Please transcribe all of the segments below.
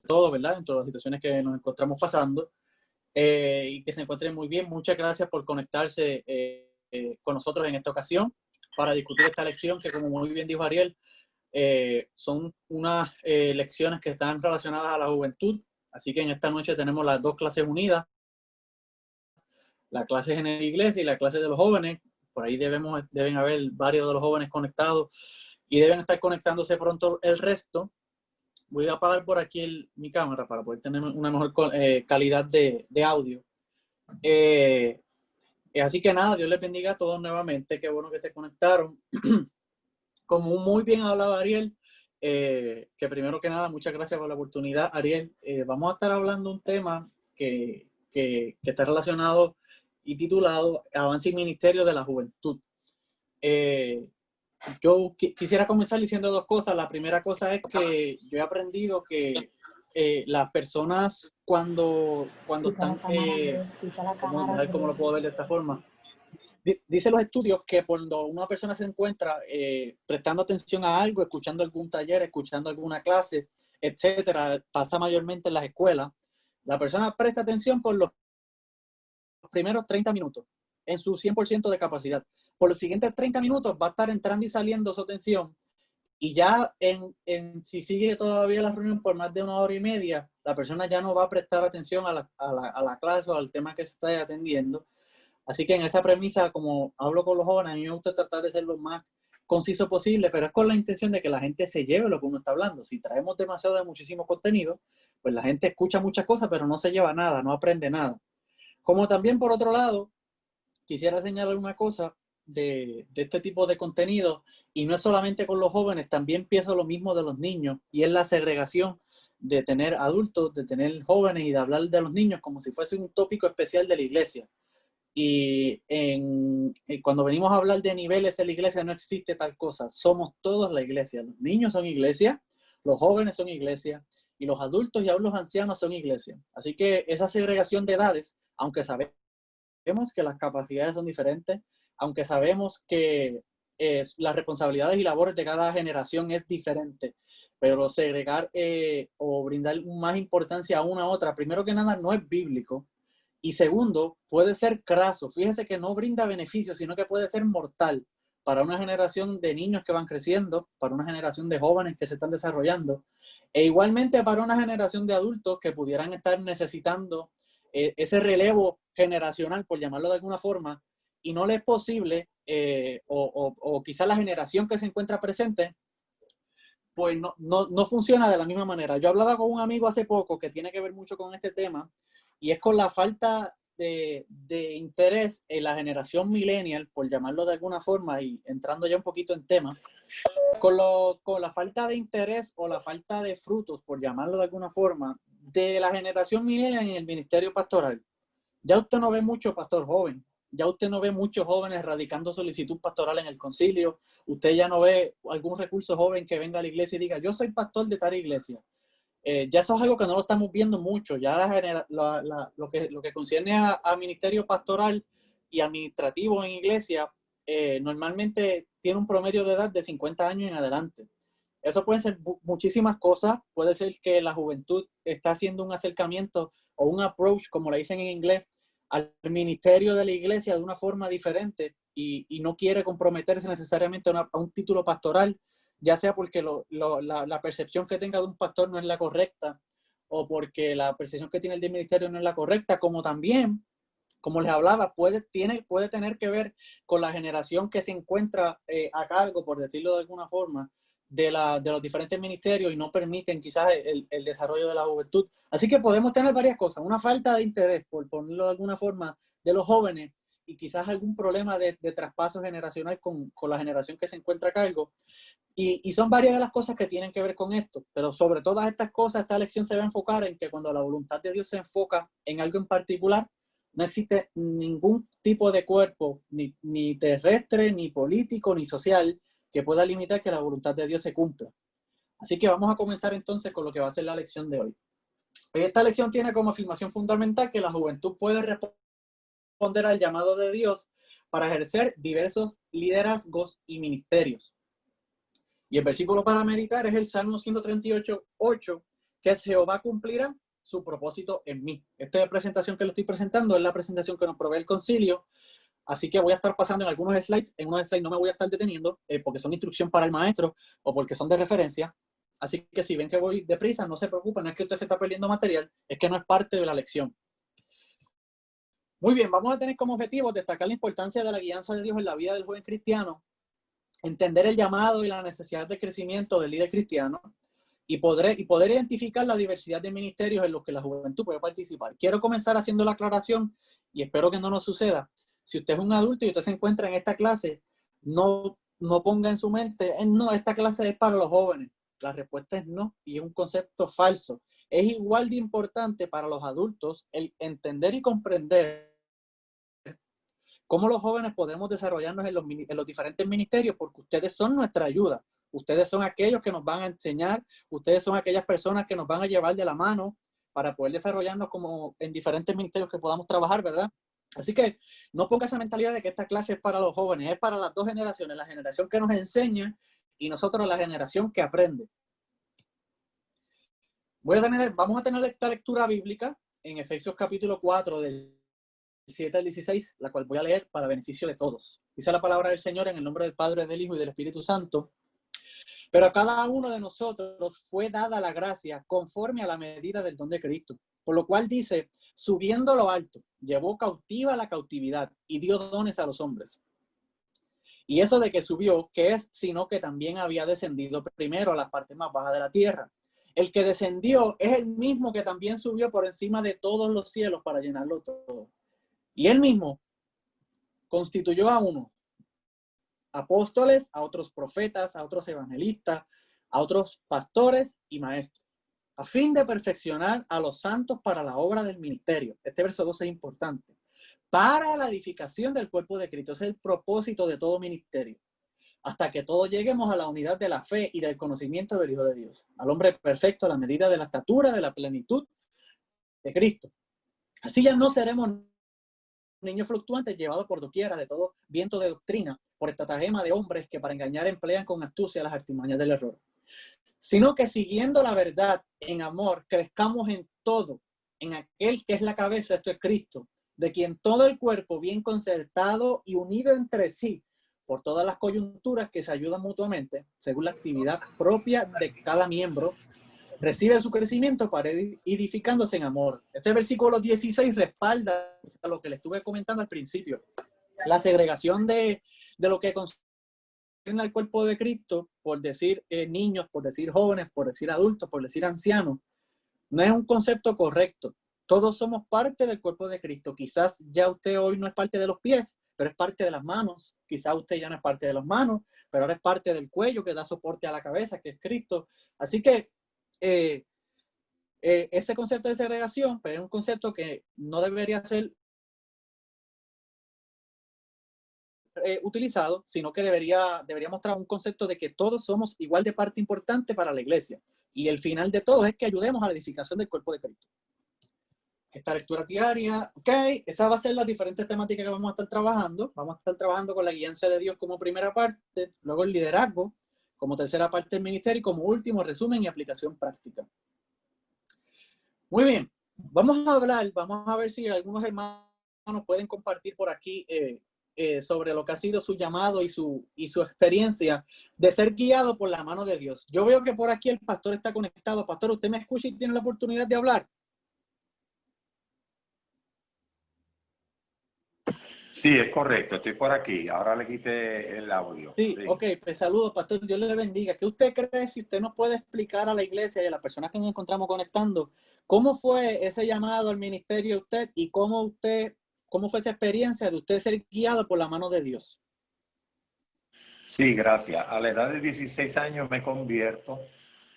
todo, ¿verdad? En todas las situaciones que nos encontramos pasando, y que se encuentren muy bien. Muchas gracias por conectarse con nosotros en esta ocasión para discutir esta lección que, como muy bien dijo Ariel, son unas lecciones que están relacionadas a la juventud. Así que en esta noche tenemos las dos clases unidas, la clase en la iglesia y la clase de los jóvenes. Por ahí deben haber varios de los jóvenes conectados y deben estar conectándose pronto el resto. Voy a apagar por aquí mi cámara para poder tener una mejor calidad de audio. Así que nada, Dios les bendiga a todos nuevamente. Qué bueno que se conectaron. Como muy bien hablaba Ariel, que primero que nada, muchas gracias por la oportunidad, Ariel. Vamos a estar hablando de un tema que está relacionado y titulado Avance y Ministerio de la Juventud. Yo quisiera comenzar diciendo dos cosas. La primera cosa es que yo he aprendido que las personas cuando están, ¿cómo lo puedo ver de esta forma? Dice los estudios que cuando una persona se encuentra prestando atención a algo, escuchando algún taller, escuchando alguna clase, etcétera, pasa mayormente en las escuelas, la persona presta atención por los primeros 30 minutos en su 100% de capacidad. Por los siguientes 30 minutos va a estar entrando y saliendo su atención, y ya si sigue todavía la reunión por más de 1 hora y media, la persona ya no va a prestar atención a la clase o al tema que se está atendiendo. Así que en esa premisa, como hablo con los jóvenes, a mí me gusta tratar de ser lo más conciso posible, pero es con la intención de que la gente se lleve lo que uno está hablando. Si traemos demasiado de muchísimo contenido, pues la gente escucha muchas cosas, pero no se lleva nada, no aprende nada. Como también, por otro lado, quisiera señalar una cosa de este tipo de contenido, y no es solamente con los jóvenes, también pienso lo mismo de los niños, y es la segregación de tener adultos, de tener jóvenes y de hablar de los niños como si fuese un tópico especial de la iglesia. Y cuando venimos a hablar de niveles en la iglesia, no existe tal cosa. Somos todos la iglesia. Los niños son iglesia, los jóvenes son iglesia, y los adultos y aún los ancianos son iglesia. Así que esa segregación de edades, aunque sabemos que las capacidades son diferentes, aunque sabemos que las responsabilidades y labores de cada generación es diferente, pero segregar o brindar más importancia a una a otra, primero que nada, no es bíblico. Y segundo, puede ser craso. Fíjese que no brinda beneficios, sino que puede ser mortal para una generación de niños que van creciendo, para una generación de jóvenes que se están desarrollando, e igualmente para una generación de adultos que pudieran estar necesitando ese relevo generacional, por llamarlo de alguna forma, y no les es posible, o quizás la generación que se encuentra presente, pues no funciona de la misma manera. Yo hablaba con un amigo hace poco que tiene que ver mucho con este tema, y es con la falta de interés en la generación millennial, por llamarlo de alguna forma, y entrando ya un poquito en tema, con la falta de interés o la falta de frutos, por llamarlo de alguna forma, de la generación millennial en el ministerio pastoral. Ya usted no ve mucho pastor joven, ya usted no ve muchos jóvenes radicando solicitud pastoral en el concilio, usted ya no ve algún recurso joven que venga a la iglesia y diga, yo soy pastor de tal iglesia. Ya eso es algo que no lo estamos viendo mucho. Ya lo que concierne a ministerio pastoral y administrativo en iglesia, normalmente tiene un promedio de edad de 50 años en adelante. Eso pueden ser muchísimas cosas. Puede ser que la juventud está haciendo un acercamiento o un approach, como le dicen en inglés, al ministerio de la iglesia de una forma diferente, y no quiere comprometerse necesariamente a un título pastoral, ya sea porque la percepción que tenga de un pastor no es la correcta, o porque la percepción que tiene el del ministerio no es la correcta, como también, como les hablaba, puede tener que ver con la generación que se encuentra a cargo, por decirlo de alguna forma, de los diferentes ministerios, y no permiten quizás el desarrollo de la juventud. Así que podemos tener varias cosas: una falta de interés, por ponerlo de alguna forma, de los jóvenes, y quizás algún problema de traspaso generacional con la generación que se encuentra a cargo. Y son varias de las cosas que tienen que ver con esto, pero sobre todas estas cosas, esta lección se va a enfocar en que cuando la voluntad de Dios se enfoca en algo en particular, no existe ningún tipo de cuerpo, ni terrestre, ni político, ni social, que pueda limitar que la voluntad de Dios se cumpla. Así que vamos a comenzar entonces con lo que va a ser la lección de hoy. Esta lección tiene como afirmación fundamental que la juventud puede responder al llamado de Dios para ejercer diversos liderazgos y ministerios. Y el versículo para meditar es el Salmo 138:8, que Jehová cumplirá su propósito en mí. Esta presentación que le estoy presentando es la presentación que nos provee el concilio, así que voy a estar pasando en algunos slides. En unos slides no me voy a estar deteniendo porque son instrucción para el maestro o porque son de referencia. Así que si ven que voy deprisa, no se preocupen, no es que usted se está perdiendo material, es que no es parte de la lección. Muy bien, vamos a tener como objetivo destacar la importancia de la guianza de Dios en la vida del joven cristiano, entender el llamado y la necesidad de crecimiento del líder cristiano, y poder identificar la diversidad de ministerios en los que la juventud puede participar. Quiero comenzar haciendo la aclaración, y espero que no nos suceda. Si usted es un adulto y usted se encuentra en esta clase, no ponga en su mente, no, esta clase es para los jóvenes. La respuesta es no, y es un concepto falso. Es igual de importante para los adultos el entender y comprender cómo los jóvenes podemos desarrollarnos en los diferentes ministerios, porque ustedes son nuestra ayuda. Ustedes son aquellos que nos van a enseñar, ustedes son aquellas personas que nos van a llevar de la mano para poder desarrollarnos como en diferentes ministerios que podamos trabajar, ¿verdad? Así que no ponga esa mentalidad de que esta clase es para los jóvenes, es para las dos generaciones, la generación que nos enseña y nosotros la generación que aprende. Vamos a tener esta lectura bíblica en Efesios capítulo 4 del 7 al 16, la cual voy a leer para beneficio de todos. Dice la palabra del Señor en el nombre del Padre, del Hijo y del Espíritu Santo. Pero a cada uno de nosotros fue dada la gracia conforme a la medida del don de Cristo. Por lo cual dice, subiendo a lo alto, llevó cautiva la cautividad y dio dones a los hombres. Y eso de que subió, ¿qué es? Sino que también había descendido primero a las partes más bajas de la tierra. El que descendió es el mismo que también subió por encima de todos los cielos para llenarlo todo. Y él mismo constituyó a unos apóstoles, a otros profetas, a otros evangelistas, a otros pastores y maestros, a fin de perfeccionar a los santos para la obra del ministerio. Este verso 12 es importante. Para la edificación del cuerpo de Cristo. Ese es el propósito de todo ministerio. Hasta que todos lleguemos a la unidad de la fe y del conocimiento del Hijo de Dios. Al hombre perfecto a la medida de la estatura, de la plenitud de Cristo. Así ya no seremos niños fluctuantes llevados por doquiera de todo viento de doctrina, por estratagema de hombres que para engañar emplean con astucia las artimañas del error. Sino que siguiendo la verdad en amor, crezcamos en todo, en aquel que es la cabeza, esto es Cristo, de quien todo el cuerpo bien concertado y unido entre sí, por todas las coyunturas que se ayudan mutuamente, según la actividad propia de cada miembro, recibe su crecimiento para ir edificándose en amor. Este versículo 16 respalda a lo que le estuve comentando al principio. La segregación de lo que en el cuerpo de Cristo, por decir niños, por decir jóvenes, por decir adultos, por decir ancianos, no es un concepto correcto. Todos somos parte del cuerpo de Cristo. Quizás ya usted hoy no es parte de los pies, pero es parte de las manos. Quizás usted ya no es parte de las manos, pero ahora es parte del cuello que da soporte a la cabeza, que es Cristo. Así que ese concepto de segregación pues, es un concepto que no debería ser utilizado, sino que debería mostrar un concepto de que todos somos igual de parte importante para la iglesia. Y el final de todo es que ayudemos a la edificación del cuerpo de Cristo. Esta lectura diaria, ok, esa va a ser las diferentes temáticas que vamos a estar trabajando. Vamos a estar trabajando con la guianza de Dios como primera parte, luego el liderazgo como tercera parte del ministerio y como último resumen y aplicación práctica. Muy bien, vamos a ver si algunos hermanos pueden compartir por aquí sobre lo que ha sido su llamado y su experiencia de ser guiado por la mano de Dios. Yo veo que por aquí el pastor está conectado. Pastor, ¿usted me escucha y tiene la oportunidad de hablar? Sí, es correcto, estoy por aquí. Ahora le quité el audio. Sí, ok, pues saludos, pastor, Dios le bendiga. ¿Qué usted cree, si usted nos puede explicar a la iglesia y a las personas que nos encontramos conectando, cómo fue ese llamado al ministerio de usted y cómo fue esa experiencia de usted ser guiado por la mano de Dios? Sí, gracias. A la edad de 16 años me convierto.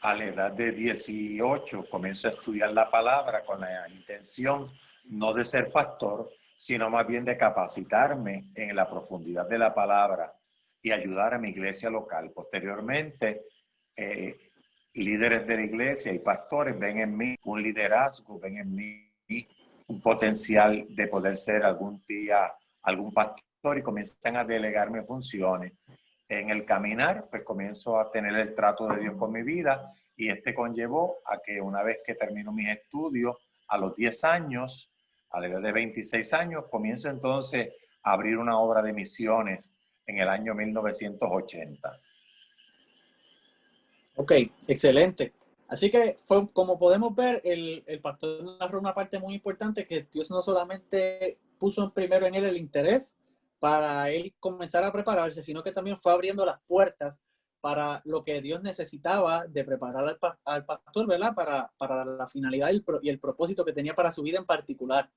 A la edad de 18 comienzo a estudiar la palabra con la intención no de ser pastor, sino más bien de capacitarme en la profundidad de la palabra y ayudar a mi iglesia local. Posteriormente, líderes de la iglesia y pastores ven en mí un liderazgo, ven en mí un potencial de poder ser algún día algún pastor y comienzan a delegarme funciones. En el caminar, pues comienzo a tener el trato de Dios con mi vida, y conllevó a que una vez que termino mis estudios, a los 10 años, a la edad de 26 años, comienzo entonces a abrir una obra de misiones en el año 1980. Ok, excelente. Así que fue, como podemos ver, el pastor narró una parte muy importante, que Dios no solamente puso primero en él el interés para él comenzar a prepararse, sino que también fue abriendo las puertas para lo que Dios necesitaba de preparar al pastor, ¿verdad? Para la finalidad y el propósito que tenía para su vida en particular.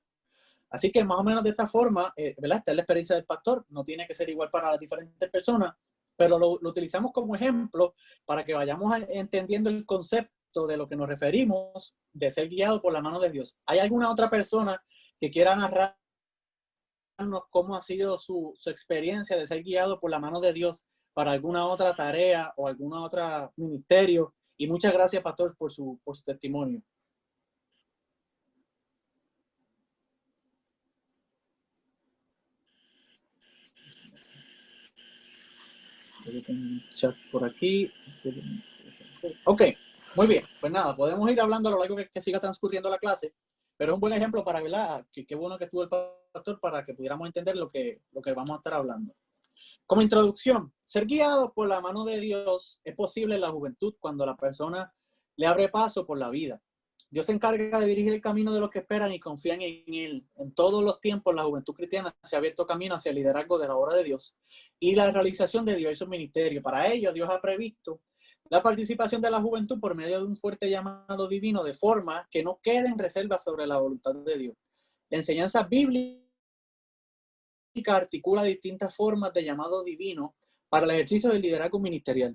Así que más o menos de esta forma, ¿verdad? Esta es la experiencia del pastor, no tiene que ser igual para las diferentes personas, pero lo utilizamos como ejemplo para que vayamos entendiendo el concepto de lo que nos referimos de ser guiado por la mano de Dios. ¿Hay alguna otra persona que quiera narrarnos cómo ha sido su experiencia de ser guiado por la mano de Dios para alguna otra tarea o algún otro ministerio? Y muchas gracias, pastor, por su testimonio. Chat por aquí. Ok, muy bien. Pues nada, podemos ir hablando a lo largo que siga transcurriendo la clase, pero es un buen ejemplo para verla. Qué bueno que estuvo el pastor para que pudiéramos entender lo que vamos a estar hablando. Como introducción, ser guiado por la mano de Dios es posible en la juventud cuando la persona le abre paso por la vida. Dios se encarga de dirigir el camino de los que esperan y confían en Él. En todos los tiempos, la juventud cristiana se ha abierto camino hacia el liderazgo de la obra de Dios y la realización de diversos ministerios. Para ello, Dios ha previsto la participación de la juventud por medio de un fuerte llamado divino, de forma que no queden reservas sobre la voluntad de Dios. La enseñanza bíblica articula distintas formas de llamado divino para el ejercicio del liderazgo ministerial.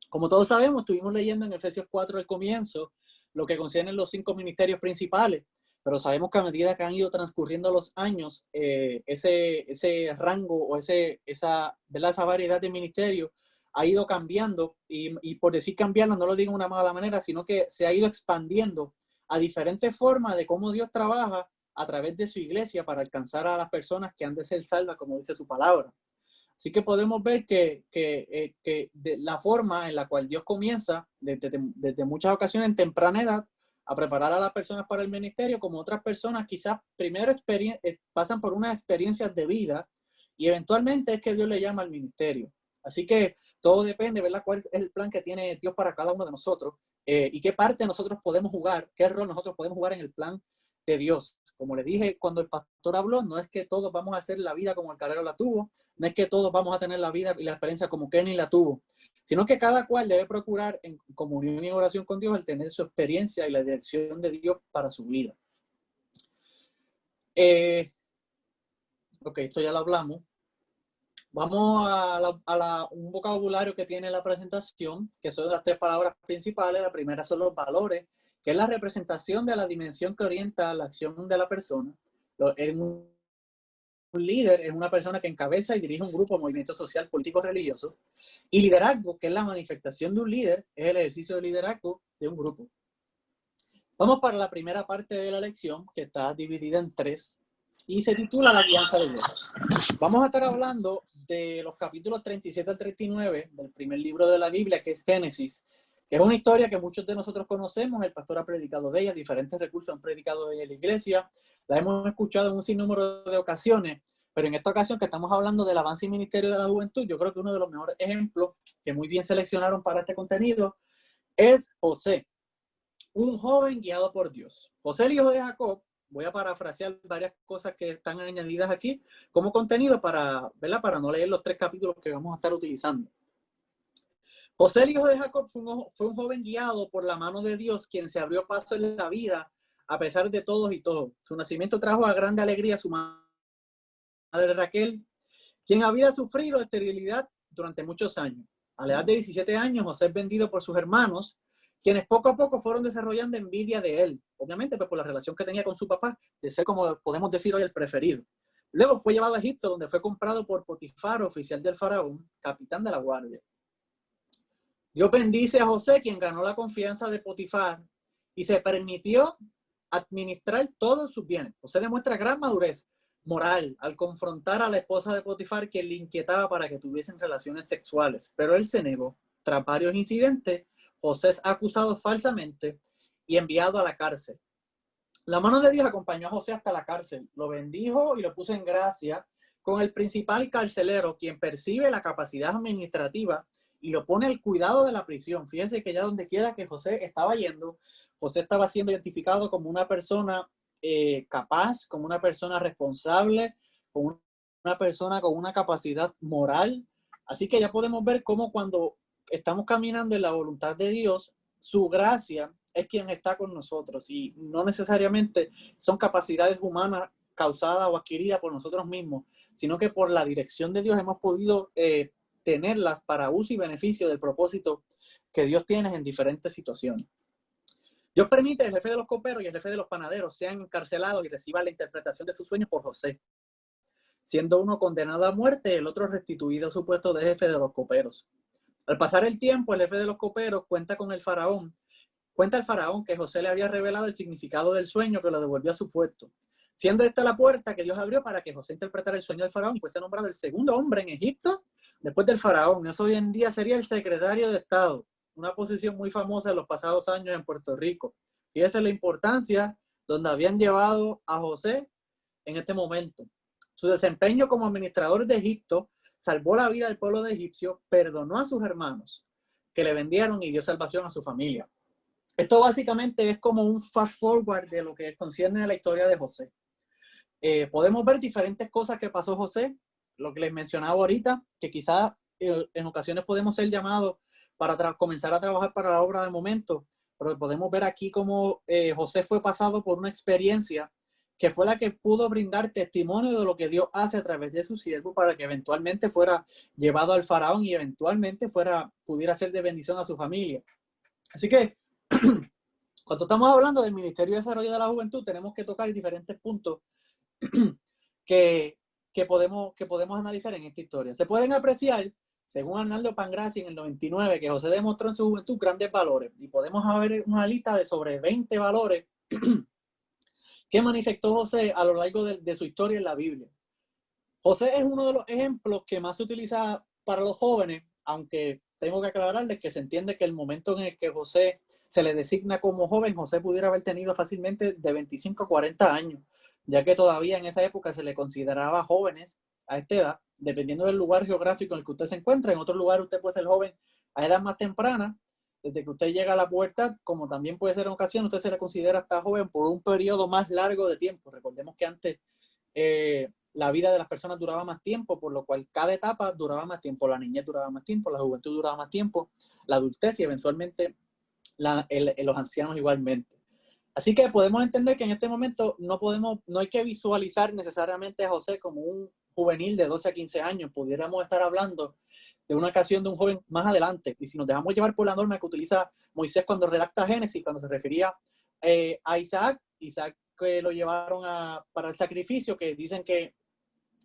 Como todos sabemos, estuvimos leyendo en Efesios 4 al comienzo lo que conciernen los 5 ministerios principales, pero sabemos que a medida que han ido transcurriendo los años, ese rango o esa variedad de ministerios ha ido cambiando, y por decir cambiarlo no lo digo de una mala manera, sino que se ha ido expandiendo a diferentes formas de cómo Dios trabaja a través de su iglesia para alcanzar a las personas que han de ser salvas, como dice su palabra. Así que podemos ver que de la forma en la cual Dios comienza desde muchas ocasiones en temprana edad a preparar a las personas para el ministerio, como otras personas quizás primero pasan por unas experiencias de vida y eventualmente es que Dios le llama al ministerio. Así que todo depende, ¿verdad? ¿Cuál es el plan que tiene Dios para cada uno de nosotros? Y qué parte nosotros podemos jugar, qué rol nosotros podemos jugar en el plan de Dios. Como le dije cuando el pastor habló, no es que todos vamos a hacer la vida como el carrero la tuvo, no es que todos vamos a tener la vida y la experiencia como Kenny la tuvo, sino que cada cual debe procurar en comunión y oración con Dios el tener su experiencia y la dirección de Dios para su vida. Ok, esto ya lo hablamos. Vamos a un vocabulario que tiene la presentación, que son las 3 palabras principales. La primera son los valores, que es la representación de la dimensión que orienta la acción de la persona. Un líder es una persona que encabeza y dirige un grupo, movimiento social, político, religioso. Y liderazgo, que es la manifestación de un líder, es el ejercicio de liderazgo de un grupo. Vamos para la primera parte de la lección, que está dividida en 3, y se titula La guianza de Dios. Vamos a estar hablando de los capítulos 37 al 39 del primer libro de la Biblia, que es Génesis, que es una historia que muchos de nosotros conocemos. El pastor ha predicado de ella, diferentes recursos han predicado de ella en la iglesia, la hemos escuchado en un sinnúmero de ocasiones, pero en esta ocasión que estamos hablando del avance y ministerio de la juventud, yo creo que uno de los mejores ejemplos que muy bien seleccionaron para este contenido es José, un joven guiado por Dios. José, el hijo de Jacob. Voy a parafrasear varias cosas que están añadidas aquí como contenido para no leer los 3 capítulos que vamos a estar utilizando. José, el hijo de Jacob, fue un joven guiado por la mano de Dios, quien se abrió paso en la vida a pesar de todos y todo. Su nacimiento trajo a grande alegría a su madre Raquel, quien había sufrido esterilidad durante muchos años. A la edad de 17 años, José es vendido por sus hermanos, quienes poco a poco fueron desarrollando envidia de él, obviamente pues por la relación que tenía con su papá, de ser, como podemos decir hoy, el preferido. Luego fue llevado a Egipto, donde fue comprado por Potifar, oficial del faraón, capitán de la guardia. Dios bendice a José, quien ganó la confianza de Potifar y se permitió administrar todos sus bienes. José demuestra gran madurez, moral al confrontar a la esposa de Potifar, que le inquietaba para que tuviesen relaciones sexuales, pero él se negó. Tras varios incidentes, José es acusado falsamente y enviado a la cárcel. La mano de Dios acompañó a José hasta la cárcel, lo bendijo y lo puso en gracia con el principal carcelero, quien percibe la capacidad administrativa y lo pone al cuidado de la prisión. Fíjense que ya donde quiera que José estaba yendo, José estaba siendo identificado como una persona capaz, como una persona responsable, como una persona con una capacidad moral. Así que ya podemos ver cómo cuando estamos caminando en la voluntad de Dios, su gracia es quien está con nosotros y no necesariamente son capacidades humanas causadas o adquiridas por nosotros mismos, sino que por la dirección de Dios hemos podido tenerlas para uso y beneficio del propósito que Dios tiene en diferentes situaciones. Dios permite que el jefe de los coperos y el jefe de los panaderos sean encarcelados y reciban la interpretación de sus sueños por José, siendo uno condenado a muerte y el otro restituido a su puesto de jefe de los coperos. Al pasar el tiempo, el jefe de los coperos cuenta el faraón que José le había revelado el significado del sueño que lo devolvió a su puesto. Siendo esta la puerta que Dios abrió para que José interpretara el sueño del faraón y fuese nombrado el segundo hombre en Egipto después del faraón. Eso hoy en día sería el secretario de Estado, una posición muy famosa en los pasados años en Puerto Rico. Y esa es la importancia donde habían llevado a José en este momento. Su desempeño como administrador de Egipto salvó la vida del pueblo de egipcio, perdonó a sus hermanos que le vendieron y dio salvación a su familia. Esto básicamente es como un fast forward de lo que concierne a la historia de José. Podemos ver diferentes cosas que pasó José, lo que les mencionaba ahorita, que quizás en ocasiones podemos ser llamados para comenzar a trabajar para la obra de momento, pero podemos ver aquí cómo José fue pasado por una experiencia que fue la que pudo brindar testimonio de lo que Dios hace a través de su siervo para que eventualmente fuera llevado al faraón y eventualmente pudiera ser de bendición a su familia. Así que cuando estamos hablando del Ministerio de Desarrollo de la Juventud, tenemos que tocar diferentes puntos que podemos analizar en esta historia. Se pueden apreciar, según Arnaldo Pangraci en el 99, que José demostró en su juventud grandes valores. Y podemos ver una lista de sobre 20 valores que manifestó José a lo largo de su historia en la Biblia. José es uno de los ejemplos que más se utiliza para los jóvenes, aunque tengo que aclararles que se entiende que el momento en el que José se le designa como joven, José pudiera haber tenido fácilmente de 25 a 40 años, ya que todavía en esa época se le consideraba jóvenes a esta edad, dependiendo del lugar geográfico en el que usted se encuentra. En otro lugar usted puede ser joven a edad más temprana, desde que usted llega a la pubertad, como también puede ser en ocasión, usted se le considera hasta joven por un periodo más largo de tiempo. Recordemos que antes la vida de las personas duraba más tiempo, por lo cual cada etapa duraba más tiempo. La niñez duraba más tiempo, la juventud duraba más tiempo, la adultez y eventualmente los ancianos igualmente. Así que podemos entender que en este momento no hay que visualizar necesariamente a José como un juvenil de 12 a 15 años. Pudiéramos estar hablando de una ocasión de un joven más adelante. Y si nos dejamos llevar por la norma que utiliza Moisés cuando redacta Génesis, cuando se refería a Isaac que lo llevaron para el sacrificio, que dicen que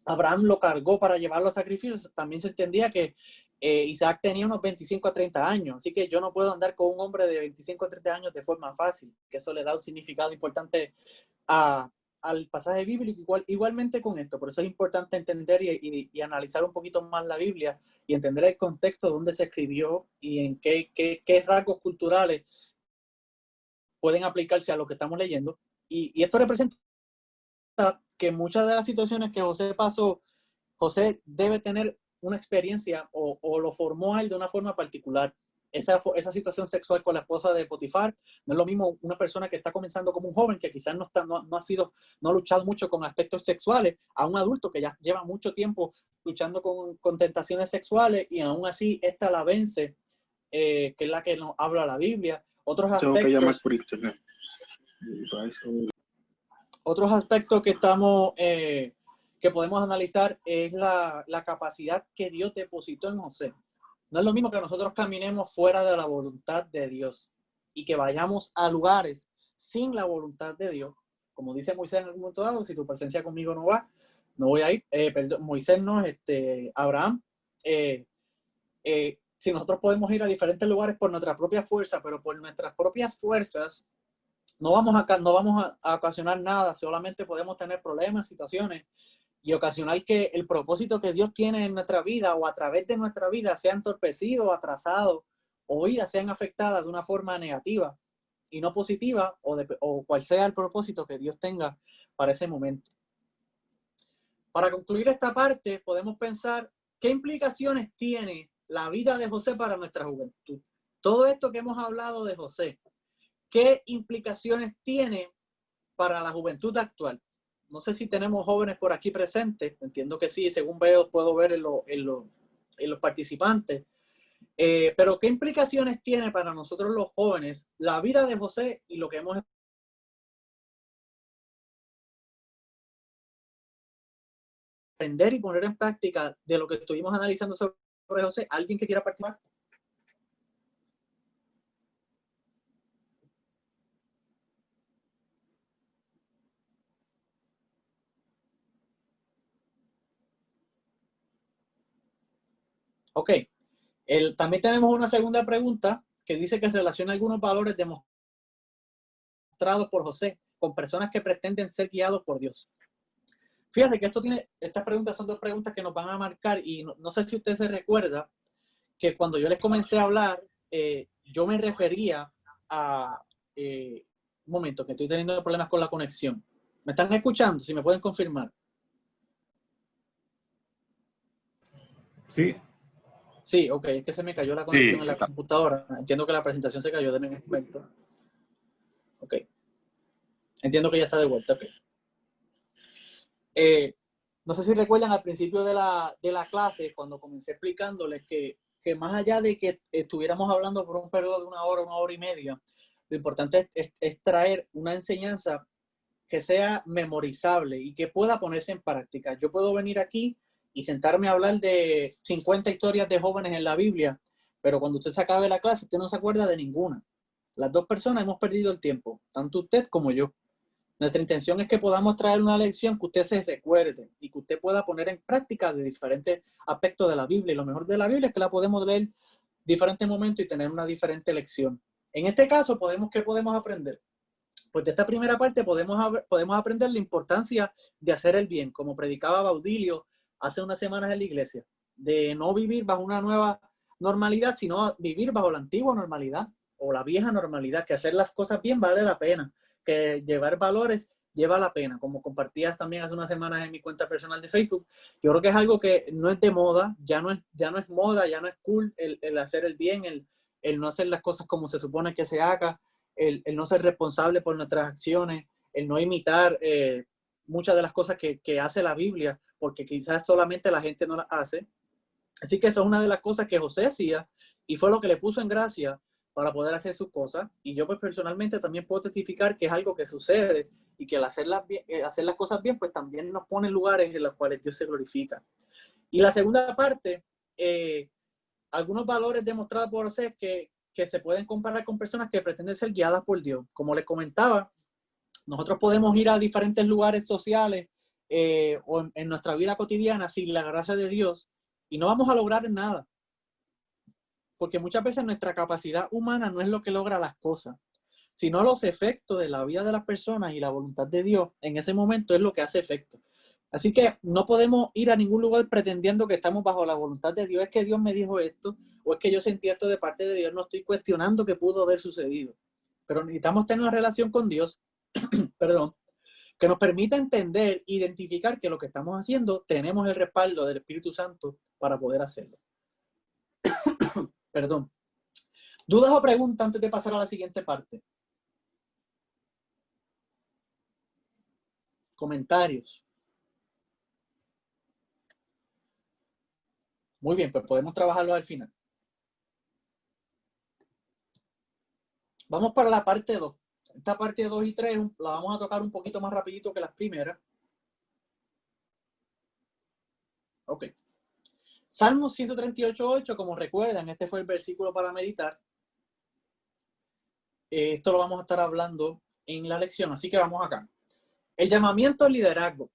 Abraham lo cargó para llevarlo a sacrificios, también se entendía que Isaac tenía unos 25 a 30 años, así que yo no puedo andar con un hombre de 25 a 30 años de forma fácil, que eso le da un significado importante al pasaje bíblico, igualmente con esto. Por eso es importante entender y analizar un poquito más la Biblia y entender el contexto donde se escribió y en qué rasgos culturales pueden aplicarse a lo que estamos leyendo. Y esto representa que muchas de las situaciones que José pasó, José debe tener una experiencia o lo formó a él de una forma particular. Esa situación sexual con la esposa de Potifar no es lo mismo una persona que está comenzando como un joven que quizás no ha luchado mucho con aspectos sexuales, a un adulto que ya lleva mucho tiempo luchando con tentaciones sexuales y aún así esta la vence, que es la que nos habla la Biblia. Tengo que llamar por internet. Otros aspectos que podemos analizar es la capacidad que Dios depositó en José. No es lo mismo que nosotros caminemos fuera de la voluntad de Dios y que vayamos a lugares sin la voluntad de Dios. Como dice Moisés en algún momento dado, si tu presencia conmigo no va, no voy a ir. Moisés no, Abraham. Si nosotros podemos ir a diferentes lugares por nuestra propia fuerza, pero por nuestras propias fuerzas no vamos a ocasionar nada, solamente podemos tener problemas, situaciones y ocasionar que el propósito que Dios tiene en nuestra vida o a través de nuestra vida sea entorpecido, atrasado o vidas sean afectadas de una forma negativa y no positiva o cual sea el propósito que Dios tenga para ese momento. Para concluir esta parte, podemos pensar qué implicaciones tiene la vida de José para nuestra juventud. Todo esto que hemos hablado de José, ¿qué implicaciones tiene para la juventud actual? No sé si tenemos jóvenes por aquí presentes, entiendo que sí, según puedo ver en los participantes. Pero ¿qué implicaciones tiene para nosotros los jóvenes la vida de José y lo que hemos aprender y poner en práctica de lo que estuvimos analizando sobre José? ¿Alguien que quiera participar? Ok. También tenemos una segunda pregunta que dice que relaciona algunos valores demostrados por José con personas que pretenden ser guiados por Dios. Fíjate que estas preguntas son dos preguntas que nos van a marcar y no sé si usted se recuerda que cuando yo les comencé a hablar, yo me refería a... un momento, que estoy teniendo problemas con la conexión. ¿Me están escuchando? Si me pueden confirmar. Sí. Sí, ok, es que se me cayó la conexión en la computadora. Entiendo que la presentación se cayó de mi momento. Ok. Entiendo que ya está de vuelta, ok. No sé si recuerdan al principio de la clase, cuando comencé explicándoles que más allá de que estuviéramos hablando por un periodo de una hora y media, lo importante es traer una enseñanza que sea memorizable y que pueda ponerse en práctica. Yo puedo venir aquí y sentarme a hablar de 50 historias de jóvenes en la Biblia, pero cuando usted se acabe la clase, usted no se acuerda de ninguna. Las dos personas hemos perdido el tiempo, tanto usted como yo. Nuestra intención es que podamos traer una lección que usted se recuerde y que usted pueda poner en práctica de diferentes aspectos de la Biblia. Y lo mejor de la Biblia es que la podemos leer en diferentes momentos y tener una diferente lección. En este caso, ¿qué podemos aprender? Pues de esta primera parte podemos aprender la importancia de hacer el bien, como predicaba Baudilio hace unas semanas en la iglesia, de no vivir bajo una nueva normalidad, sino vivir bajo la antigua normalidad o la vieja normalidad, que hacer las cosas bien vale la pena, que llevar valores lleva la pena, como compartías también hace unas semanas en mi cuenta personal de Facebook. Yo creo que es algo que no es de moda, ya no es moda, ya no es cool el hacer el bien, el no hacer las cosas como se supone que se haga, el no ser responsable por nuestras acciones, el no imitar muchas de las cosas que hace la Biblia, porque quizás solamente la gente no las hace. Así que eso es una de las cosas que José hacía y fue lo que le puso en gracia para poder hacer sus cosas. Y yo pues personalmente también puedo testificar que es algo que sucede y que al hacer las cosas bien pues también nos pone en lugares en los cuales Dios se glorifica. Y la segunda parte, algunos valores demostrados por José que se pueden comparar con personas que pretenden ser guiadas por Dios. Como les comentaba, nosotros podemos ir a diferentes lugares sociales o en nuestra vida cotidiana sin la gracia de Dios y no vamos a lograr nada. Porque muchas veces nuestra capacidad humana no es lo que logra las cosas, sino los efectos de la vida de las personas y la voluntad de Dios en ese momento es lo que hace efecto. Así que no podemos ir a ningún lugar pretendiendo que estamos bajo la voluntad de Dios. Es que Dios me dijo esto, o es que yo sentí esto de parte de Dios. No estoy cuestionando que pudo haber sucedido. Pero necesitamos tener una relación con Dios, perdón, que nos permita entender, identificar que lo que estamos haciendo, tenemos el respaldo del Espíritu Santo para poder hacerlo. Perdón. ¿Dudas o preguntas antes de pasar a la siguiente parte? Comentarios. Muy bien, pues podemos trabajarlo al final. Vamos para la parte 2. Esta parte 2 y 3 la vamos a tocar un poquito más rapidito que las primeras. Ok. Salmos 138:8, como recuerdan, este fue el versículo para meditar. Esto lo vamos a estar hablando en la lección, así que vamos acá. El llamamiento al liderazgo.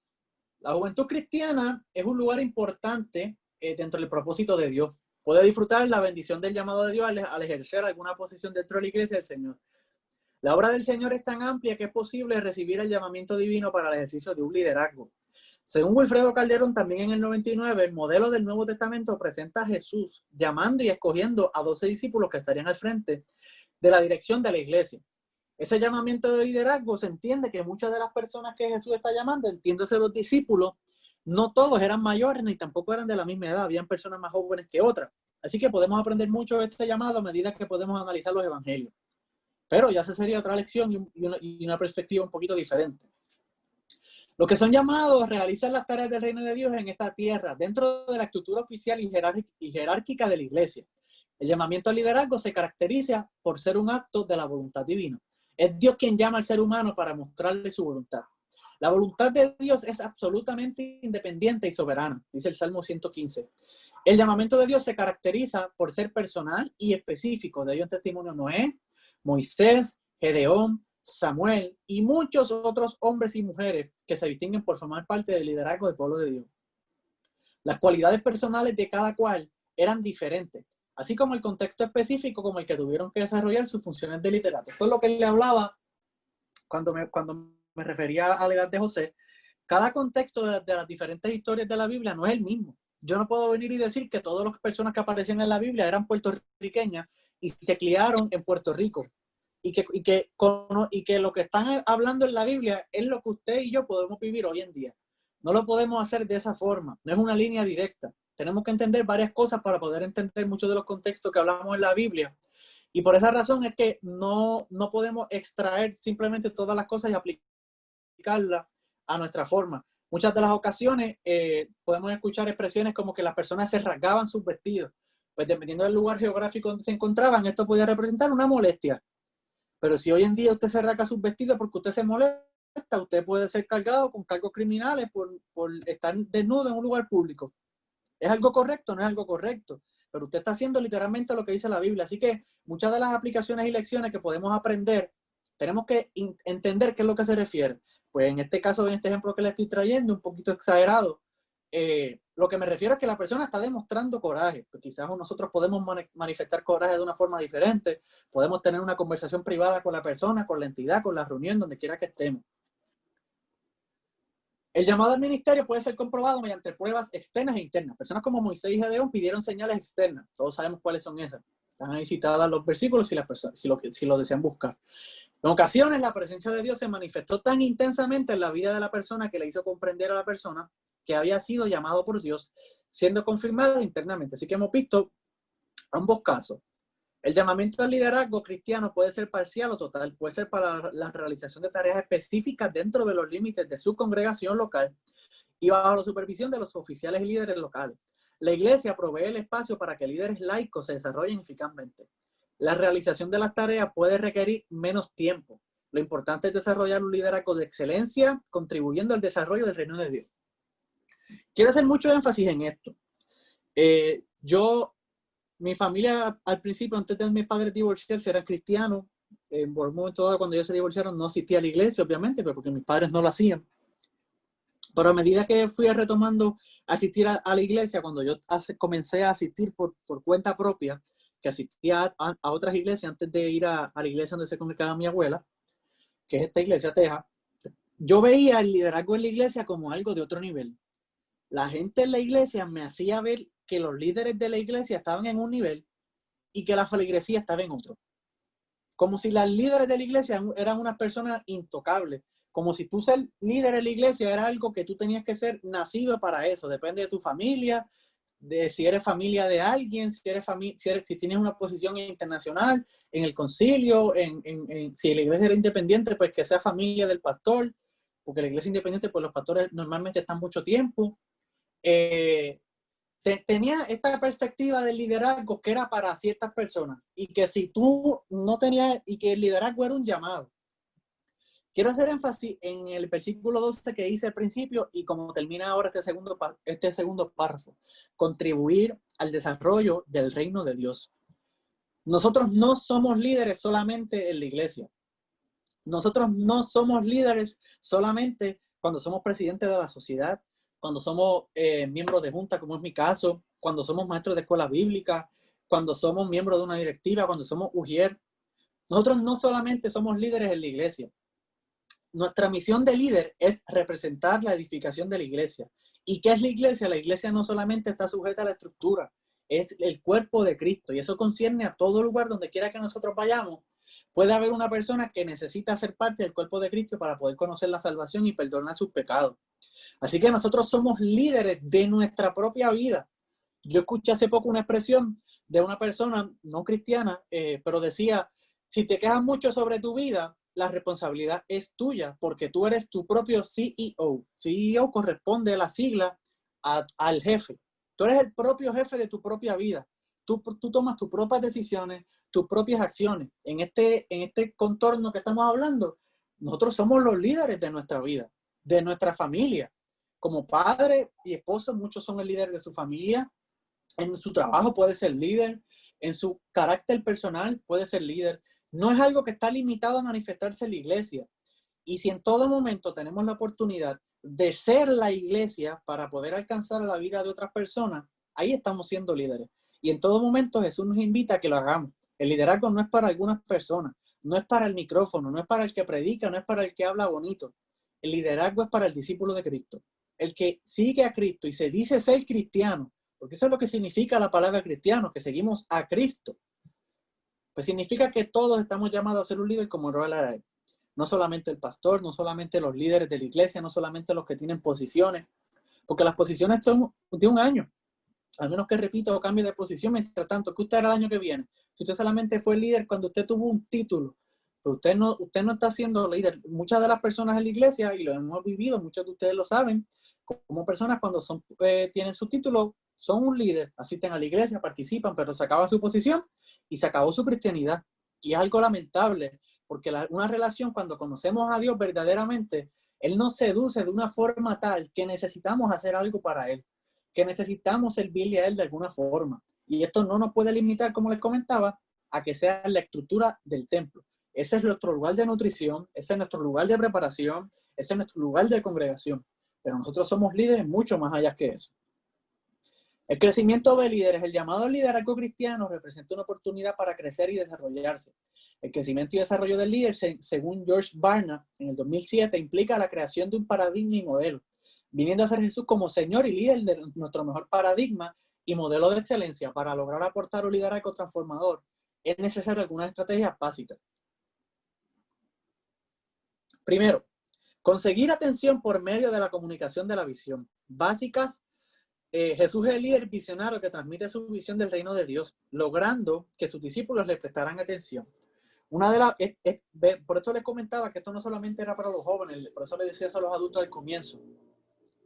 La juventud cristiana es un lugar importante dentro del propósito de Dios. Puede disfrutar la bendición del llamado de Dios al ejercer alguna posición dentro de la iglesia del Señor. La obra del Señor es tan amplia que es posible recibir el llamamiento divino para el ejercicio de un liderazgo. Según Wilfredo Calderón, también en el 99, el modelo del Nuevo Testamento presenta a Jesús llamando y escogiendo a 12 discípulos que estarían al frente de la dirección de la iglesia. Ese llamamiento de liderazgo se entiende que muchas de las personas que Jesús está llamando, entiéndase los discípulos, no todos eran mayores ni tampoco eran de la misma edad, habían personas más jóvenes que otras. Así que podemos aprender mucho de este llamado a medida que podemos analizar los evangelios. Pero ya esa sería otra lección y una perspectiva un poquito diferente. Los que son llamados a realizar las tareas del reino de Dios en esta tierra, dentro de la estructura oficial y jerárquica de la iglesia. El llamamiento al liderazgo se caracteriza por ser un acto de la voluntad divina. Es Dios quien llama al ser humano para mostrarle su voluntad. La voluntad de Dios es absolutamente independiente y soberana, dice el Salmo 115. El llamamiento de Dios se caracteriza por ser personal y específico. De ello en testimonio Noé, Moisés, Gedeón, Samuel y muchos otros hombres y mujeres que se distinguen por formar parte del liderazgo del pueblo de Dios. Las cualidades personales de cada cual eran diferentes, así como el contexto específico como el que tuvieron que desarrollar sus funciones de liderato. Esto es lo que le hablaba cuando me refería a la edad de José. Cada contexto de las diferentes historias de la Biblia no es el mismo. Yo no puedo venir y decir que todas las personas que aparecían en la Biblia eran puertorriqueñas y se criaron en Puerto Rico. Y que lo que están hablando en la Biblia es lo que usted y yo podemos vivir hoy en día. No lo podemos hacer de esa forma. No es una línea directa. Tenemos que entender varias cosas para poder entender muchos de los contextos que hablamos en la Biblia. Y por esa razón es que no podemos extraer simplemente todas las cosas y aplicarlas a nuestra forma. Muchas de las ocasiones podemos escuchar expresiones como que las personas se rasgaban sus vestidos. Pues dependiendo del lugar geográfico donde se encontraban, esto podía representar una molestia. Pero si hoy en día usted se rasga sus vestidos porque usted se molesta, usted puede ser cargado con cargos criminales por estar desnudo en un lugar público. ¿Es algo correcto? No es algo correcto. Pero usted está haciendo literalmente lo que dice la Biblia. Así que muchas de las aplicaciones y lecciones que podemos aprender, tenemos que entender qué es lo que se refiere. Pues en este caso, en este ejemplo que le estoy trayendo, un poquito exagerado, lo que me refiero es que la persona está demostrando coraje. Pues quizás nosotros podemos manifestar coraje de una forma diferente. Podemos tener una conversación privada con la persona, con la entidad, con la reunión, donde quiera que estemos. El llamado al ministerio puede ser comprobado mediante pruebas externas e internas. Personas como Moisés y Gedeón pidieron señales externas. Todos sabemos cuáles son esas. Están ahí citadas los versículos si lo desean buscar. En ocasiones, la presencia de Dios se manifestó tan intensamente en la vida de la persona que le hizo comprender a la persona que había sido llamado por Dios, siendo confirmado internamente. Así que hemos visto ambos casos. El llamamiento al liderazgo cristiano puede ser parcial o total. Puede ser para la realización de tareas específicas dentro de los límites de su congregación local y bajo la supervisión de los oficiales y líderes locales. La iglesia provee el espacio para que líderes laicos se desarrollen eficazmente. La realización de las tareas puede requerir menos tiempo. Lo importante es desarrollar un liderazgo de excelencia, contribuyendo al desarrollo del reino de Dios. Quiero hacer mucho énfasis en esto. Mi familia al principio, antes de mis padres divorciarse, eran cristianos. Por un momento dado, cuando ellos se divorciaron, no asistía a la iglesia, obviamente, porque mis padres no lo hacían. Pero a medida que fui retomando asistir a la iglesia, cuando yo comencé a asistir por cuenta propia, que asistía a otras iglesias antes de ir a la iglesia donde se congregaba mi abuela, que es esta iglesia Teja, yo veía el liderazgo en la iglesia como algo de otro nivel. La gente en la iglesia me hacía ver que los líderes de la iglesia estaban en un nivel y que la feligresía estaba en otro. Como si las líderes de la iglesia eran unas personas intocables. Como si tú ser líder en la iglesia era algo que tú tenías que ser nacido para eso. Depende de tu familia, de si eres familia de alguien, si tienes una posición internacional, en el concilio, si la iglesia era independiente, pues que sea familia del pastor, porque la iglesia independiente, pues los pastores normalmente están mucho tiempo. Tenía esta perspectiva del liderazgo que era para ciertas personas y que si tú no tenías, y que el liderazgo era un llamado. Quiero hacer énfasis en el versículo 12 que hice al principio y como termina ahora este segundo párrafo. Contribuir al desarrollo del reino de Dios. Nosotros no somos líderes solamente en la iglesia. Nosotros no somos líderes solamente cuando somos presidentes de la sociedad, cuando somos miembros de junta, como es mi caso, cuando somos maestros de escuela bíblica, cuando somos miembros de una directiva, cuando somos ujier. Nosotros no solamente somos líderes en la iglesia. Nuestra misión de líder es representar la edificación de la iglesia. ¿Y qué es la iglesia? La iglesia no solamente está sujeta a la estructura, es el cuerpo de Cristo. Y eso concierne a todo lugar donde quiera que nosotros vayamos. Puede haber una persona que necesita ser parte del cuerpo de Cristo para poder conocer la salvación y perdonar sus pecados. Así que nosotros somos líderes de nuestra propia vida. Yo escuché hace poco una expresión de una persona no cristiana, pero decía, si te quejas mucho sobre tu vida, la responsabilidad es tuya, porque tú eres tu propio CEO. CEO corresponde a la sigla al jefe. Tú eres el propio jefe de tu propia vida. Tú tomas tus propias decisiones, tus propias acciones. En este contorno que estamos hablando, nosotros somos los líderes de nuestra vida, de nuestra familia. Como padre y esposo, muchos son el líder de su familia. En su trabajo puede ser líder. En su carácter personal puede ser líder. No es algo que está limitado a manifestarse en la iglesia. Y si en todo momento tenemos la oportunidad de ser la iglesia para poder alcanzar la vida de otras personas, ahí estamos siendo líderes. Y en todo momento Jesús nos invita a que lo hagamos. El liderazgo no es para algunas personas, no es para el micrófono, no es para el que predica, no es para el que habla bonito. El liderazgo es para el discípulo de Cristo. El que sigue a Cristo y se dice ser cristiano, porque eso es lo que significa la palabra cristiano, que seguimos a Cristo. Pues significa que todos estamos llamados a ser un líder como lo era él. No solamente el pastor, no solamente los líderes de la iglesia, no solamente los que tienen posiciones, porque las posiciones son de un año, al menos que repita o cambie de posición. Mientras tanto, ¿qué usted hará el año que viene? Si usted solamente fue líder cuando usted tuvo un título, pero usted no está siendo líder. Muchas de las personas en la iglesia, y lo hemos vivido, muchos de ustedes lo saben, como personas cuando tienen su título, son un líder, asisten a la iglesia, participan, pero se acaba su posición y se acabó su cristianidad. Y es algo lamentable, porque una relación, cuando conocemos a Dios verdaderamente, Él nos seduce de una forma tal que necesitamos hacer algo para Él, que necesitamos servirle a Él de alguna forma. Y esto no nos puede limitar, como les comentaba, a que sea la estructura del templo. Ese es nuestro lugar de nutrición, ese es nuestro lugar de preparación, ese es nuestro lugar de congregación. Pero nosotros somos líderes mucho más allá que eso. El crecimiento de líderes, el llamado liderazgo cristiano, representa una oportunidad para crecer y desarrollarse. El crecimiento y desarrollo del líder, según George Barna, en el 2007, implica la creación de un paradigma y modelo, viniendo a ser Jesús como Señor y líder de nuestro mejor paradigma y modelo de excelencia. Para lograr aportar un liderazgo transformador, es necesario algunas estrategias básicas. Primero, conseguir atención por medio de la comunicación de la visión. Básicas. Jesús es el líder visionario que transmite su visión del reino de Dios, logrando que sus discípulos le prestaran atención. Por esto les comentaba que esto no solamente era para los jóvenes, por eso les decía eso a los adultos al comienzo.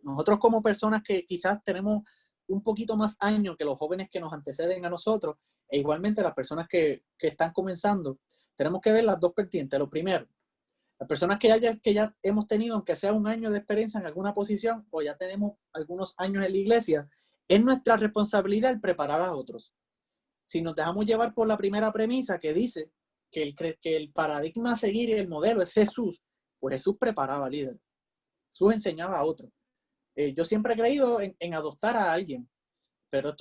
Nosotros como personas que quizás tenemos un poquito más años que los jóvenes que nos anteceden a nosotros, e igualmente las personas que están comenzando, tenemos que ver las dos vertientes. Lo primero, las personas que ya hemos tenido, aunque sea un año de experiencia en alguna posición, o ya tenemos algunos años en la iglesia, es nuestra responsabilidad el preparar a otros. Si nos dejamos llevar por la primera premisa que dice que el paradigma a seguir y el modelo es Jesús, pues Jesús preparaba a líderes. Jesús enseñaba a otros. Yo siempre he creído en adoptar a alguien, pero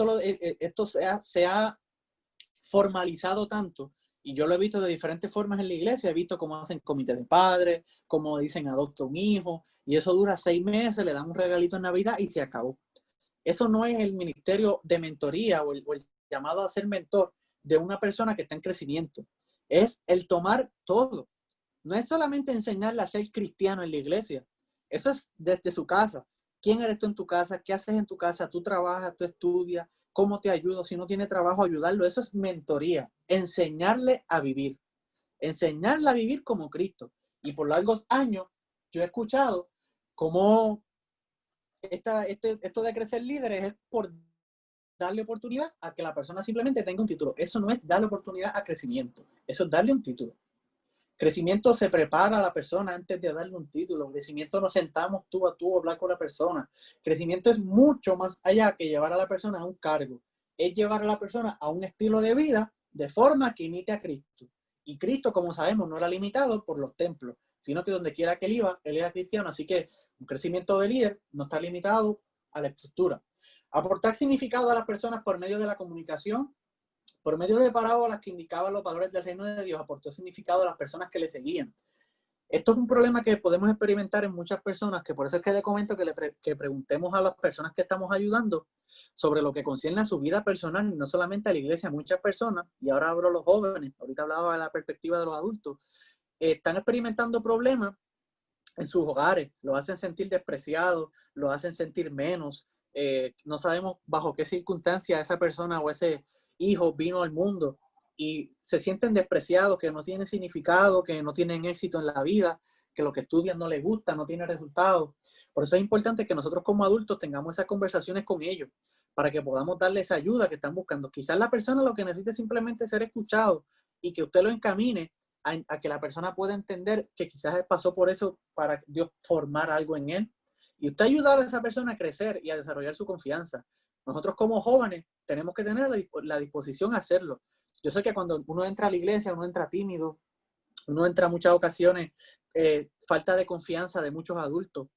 esto se ha formalizado tanto. Y yo lo he visto de diferentes formas en la iglesia. He visto cómo hacen comités de padres, cómo dicen adopta un hijo, y eso dura 6 meses, le dan un regalito en Navidad y se acabó. Eso no es el ministerio de mentoría o el llamado a ser mentor de una persona que está en crecimiento. Es el tomar todo. No es solamente enseñarle a ser cristiano en la iglesia. Eso es desde su casa. ¿Quién eres tú en tu casa? ¿Qué haces en tu casa? ¿Tú trabajas? ¿Tú estudias? ¿Cómo te ayudo? Si no tiene trabajo, ayudarlo. Eso es mentoría. Enseñarle a vivir. Enseñarle a vivir como Cristo. Y por largos años, yo he escuchado cómo esto de crecer líderes es por darle oportunidad a que la persona simplemente tenga un título. Eso no es darle oportunidad a crecimiento. Eso es darle un título. Crecimiento se prepara a la persona antes de darle un título. Crecimiento nos sentamos tú a hablar con la persona. Crecimiento es mucho más allá que llevar a la persona a un cargo. Es llevar a la persona a un estilo de vida de forma que imite a Cristo. Y Cristo, como sabemos, no era limitado por los templos, sino que donde quiera que él iba, él era cristiano. Así que un crecimiento de líder no está limitado a la estructura. Aportar significado a las personas por medio de la comunicación Por medio de parábolas que indicaban los valores del reino de Dios, aportó significado a las personas que le seguían. Esto es un problema que podemos experimentar en muchas personas, que por eso es que le comento que preguntemos a las personas que estamos ayudando sobre lo que concierne a su vida personal, y no solamente a la iglesia. Muchas personas, y ahora hablo de los jóvenes, ahorita hablaba de la perspectiva de los adultos, están experimentando problemas en sus hogares, los hacen sentir despreciados, los hacen sentir menos, no sabemos bajo qué circunstancia esa persona o ese hijo vino al mundo, y se sienten despreciados, que no tienen significado, que no tienen éxito en la vida, que lo que estudian no les gusta, no tiene resultados. Por eso es importante que nosotros como adultos tengamos esas conversaciones con ellos, para que podamos darles esa ayuda que están buscando. Quizás la persona lo que necesita es simplemente ser escuchado, y que usted lo encamine a que la persona pueda entender que quizás pasó por eso para Dios formar algo en él. Y usted ayudar a esa persona a crecer y a desarrollar su confianza. Nosotros como jóvenes tenemos que tener la disposición a hacerlo. Yo sé que cuando uno entra a la iglesia, uno entra tímido, uno entra en muchas ocasiones falta de confianza de muchos adultos,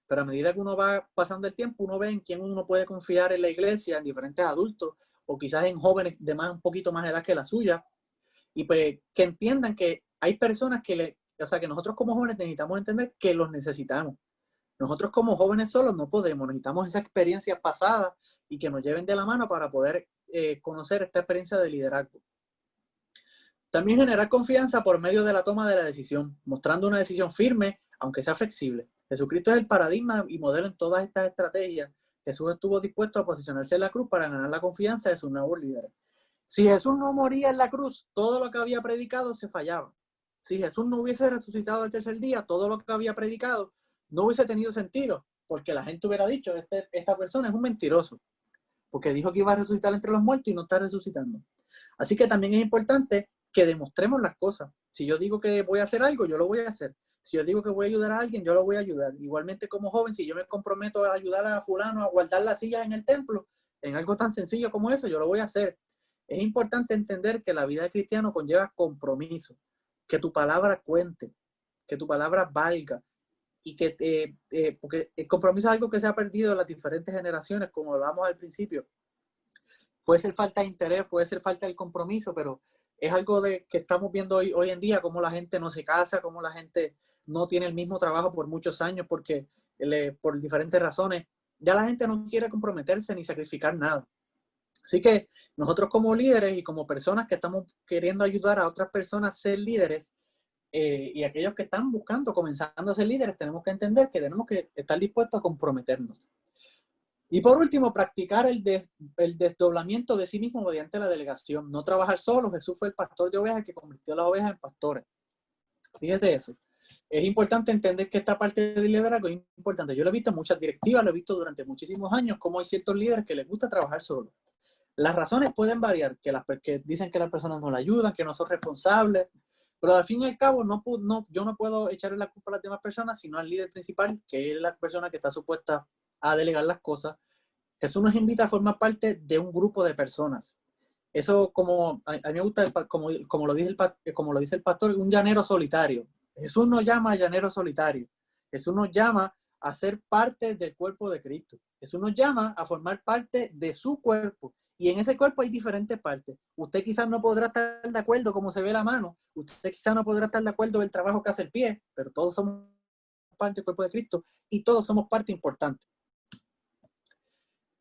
pero a medida que uno va pasando el tiempo, uno ve en quién uno puede confiar en la iglesia, en diferentes adultos, o quizás en jóvenes de un poquito más edad que la suya, y pues que entiendan que hay personas que que nosotros como jóvenes necesitamos entender que los necesitamos. Nosotros como jóvenes solos no podemos, necesitamos esa experiencia pasada y que nos lleven de la mano para poder conocer esta experiencia de liderazgo. También generar confianza por medio de la toma de la decisión, mostrando una decisión firme, aunque sea flexible. Jesucristo es el paradigma y modelo en todas estas estrategias. Jesús estuvo dispuesto a posicionarse en la cruz para ganar la confianza de sus nuevos líderes. Si Jesús no moría en la cruz, todo lo que había predicado se fallaba. Si Jesús no hubiese resucitado al tercer día, todo lo que había predicado no hubiese tenido sentido, porque la gente hubiera dicho, esta persona es un mentiroso, porque dijo que iba a resucitar entre los muertos y no está resucitando. Así que también es importante que demostremos las cosas. Si yo digo que voy a hacer algo, yo lo voy a hacer. Si yo digo que voy a ayudar a alguien, yo lo voy a ayudar. Igualmente como joven, si yo me comprometo a ayudar a fulano a guardar las sillas en el templo, en algo tan sencillo como eso, yo lo voy a hacer. Es importante entender que la vida de cristiano conlleva compromiso, que tu palabra cuente, que tu palabra valga, y que porque el compromiso es algo que se ha perdido en las diferentes generaciones, como hablamos al principio. Puede ser falta de interés, puede ser falta de compromiso, pero es algo que estamos viendo hoy en día, cómo la gente no se casa, cómo la gente no tiene el mismo trabajo por muchos años, porque por diferentes razones, ya la gente no quiere comprometerse ni sacrificar nada. Así que nosotros como líderes y como personas que estamos queriendo ayudar a otras personas a ser líderes, y aquellos que están buscando, comenzando a ser líderes, tenemos que entender que tenemos que estar dispuestos a comprometernos. Y por último, practicar el desdoblamiento de sí mismo mediante la delegación. No trabajar solo. Jesús fue el pastor de ovejas que convirtió a las ovejas en pastores. Fíjese eso. Es importante entender que esta parte del liderazgo es importante. Yo lo he visto en muchas directivas, lo he visto durante muchísimos años, cómo hay ciertos líderes que les gusta trabajar solo. Las razones pueden variar, que dicen que las personas no le ayudan, que no son responsables, pero al fin y al cabo yo no puedo echarle la culpa a las demás personas, sino al líder principal, que es la persona que está supuesta a delegar las cosas. Jesús nos invita a formar parte de un grupo de personas. Eso, como a mí me gusta, como lo dice el pastor, un llanero solitario. Jesús nos llama a llanero solitario. Jesús nos llama a ser parte del cuerpo de Cristo. Jesús nos llama a formar parte de su cuerpo. Y en ese cuerpo hay diferentes partes. Usted quizás no podrá estar de acuerdo cómo se ve la mano. Usted quizás no podrá estar de acuerdo del trabajo que hace el pie, pero todos somos parte del cuerpo de Cristo y todos somos parte importante.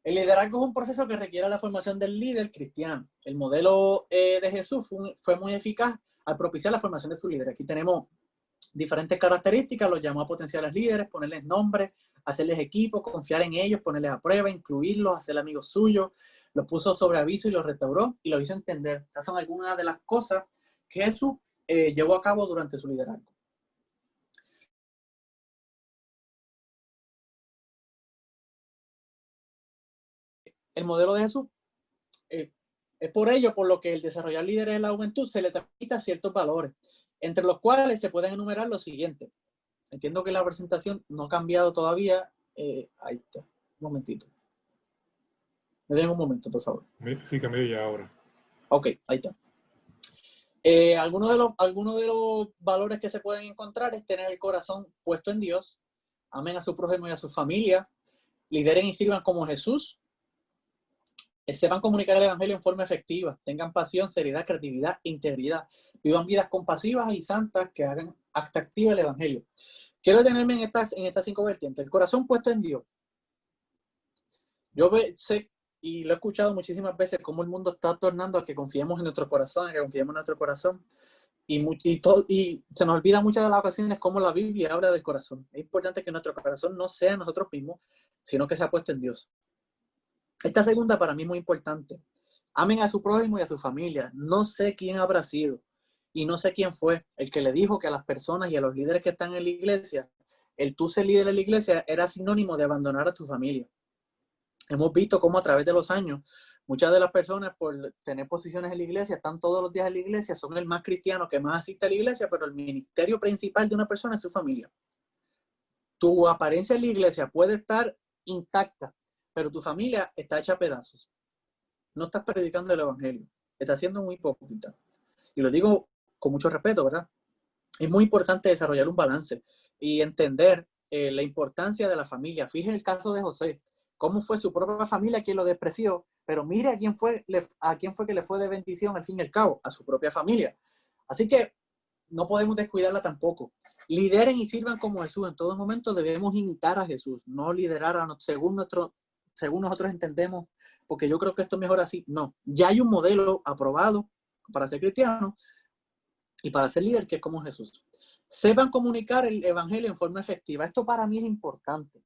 El liderazgo es un proceso que requiere la formación del líder cristiano. El modelo de Jesús fue muy eficaz al propiciar la formación de su líder. Aquí tenemos diferentes características, los llamó a potenciales líderes, ponerles nombres, hacerles equipo, confiar en ellos, ponerles a prueba, incluirlos, hacer amigos suyos, los puso sobre aviso y los restauró y los hizo entender. Estas son algunas de las cosas que Jesús llevó a cabo durante su liderazgo. El modelo de Jesús es por ello por lo que el desarrollar líderes en la juventud se le transmite ciertos valores, entre los cuales se pueden enumerar los siguientes. Entiendo que la presentación no ha cambiado todavía. Ahí está. Un momentito. Me den un momento, por favor. Sí, cambió ya ahora. Ok, ahí está. Algunos de los valores que se pueden encontrar es tener el corazón puesto en Dios, amen a su prójimo y a su familia, lideren y sirvan como Jesús, Sepan comunicar el evangelio en forma efectiva, tengan pasión, seriedad, creatividad, integridad, vivan vidas compasivas y santas que hagan atractiva el evangelio. Quiero detenerme en estas 5 vertientes. El corazón puesto en Dios. Yo sé, y lo he escuchado muchísimas veces, cómo el mundo está tornando a que confiemos en nuestro corazón, a que confiemos en nuestro corazón. Y se nos olvida muchas de las ocasiones cómo la Biblia habla del corazón. Es importante que nuestro corazón no sea nosotros mismos, sino que sea puesto en Dios. Esta segunda para mí es muy importante. Amen a su prójimo y a su familia. No sé quién habrá sido y no sé quién fue el que le dijo que a las personas y a los líderes que están en la iglesia, el tú ser líder de la iglesia era sinónimo de abandonar a tu familia. Hemos visto cómo a través de los años, muchas de las personas por tener posiciones en la iglesia, están todos los días en la iglesia, son el más cristiano que más asiste a la iglesia, pero el ministerio principal de una persona es su familia. Tu apariencia en la iglesia puede estar intacta, pero tu familia está hecha a pedazos. No estás predicando el evangelio, estás siendo muy hipócrita. Y lo digo con mucho respeto, ¿verdad? Es muy importante desarrollar un balance y entender la importancia de la familia. Fíjense el caso de José, cómo fue su propia familia quien lo despreció, pero mire a quién fue que le fue de bendición al fin y al cabo, a su propia familia. Así que no podemos descuidarla tampoco. Lideren y sirvan como Jesús. En todo momento debemos imitar a Jesús, no liderar según nosotros entendemos, porque yo creo que esto es mejor así. No, ya hay un modelo aprobado para ser cristiano y para ser líder que es como Jesús. Sepan comunicar el evangelio en forma efectiva. Esto para mí es importante.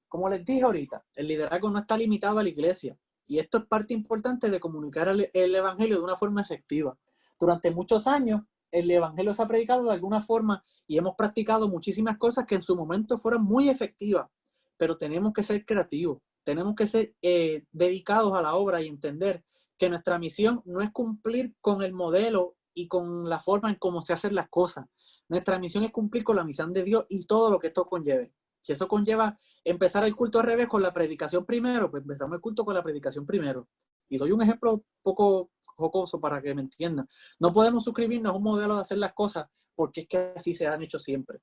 Como les dije ahorita, el liderazgo no está limitado a la iglesia. Y esto es parte importante de comunicar el evangelio de una forma efectiva. Durante muchos años, el evangelio se ha predicado de alguna forma y hemos practicado muchísimas cosas que en su momento fueron muy efectivas. Pero tenemos que ser creativos. Tenemos que ser dedicados a la obra y entender que nuestra misión no es cumplir con el modelo y con la forma en cómo se hacen las cosas. Nuestra misión es cumplir con la misión de Dios y todo lo que esto conlleve. Si eso conlleva empezar el culto al revés con la predicación primero, pues empezamos el culto con la predicación primero. Y doy un ejemplo un poco jocoso para que me entiendan. No podemos suscribirnos a un modelo de hacer las cosas porque es que así se han hecho siempre.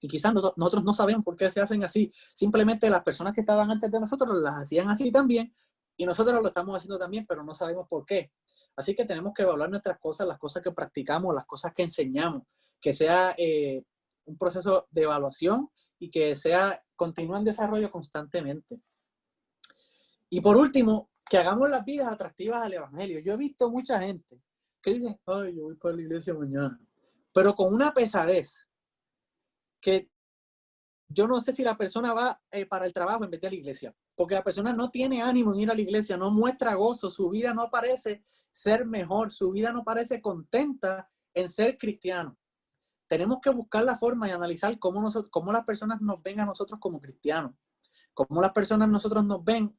Y quizás nosotros no sabemos por qué se hacen así. Simplemente las personas que estaban antes de nosotros las hacían así también y nosotros lo estamos haciendo también, pero no sabemos por qué. Así que tenemos que evaluar nuestras cosas, las cosas que practicamos, las cosas que enseñamos, que sea un proceso de evaluación y que continúe en desarrollo constantemente. Y por último, que hagamos las vidas atractivas al evangelio. Yo he visto mucha gente que dice, ay, yo voy para la iglesia mañana, pero con una pesadez que yo no sé si la persona va para el trabajo en vez de a la iglesia, porque la persona no tiene ánimo en ir a la iglesia, no muestra gozo, su vida no parece ser mejor, su vida no parece contenta en ser cristiano. Tenemos que buscar la forma y analizar cómo las personas nos ven a nosotros como cristianos, cómo las personas nosotros nos ven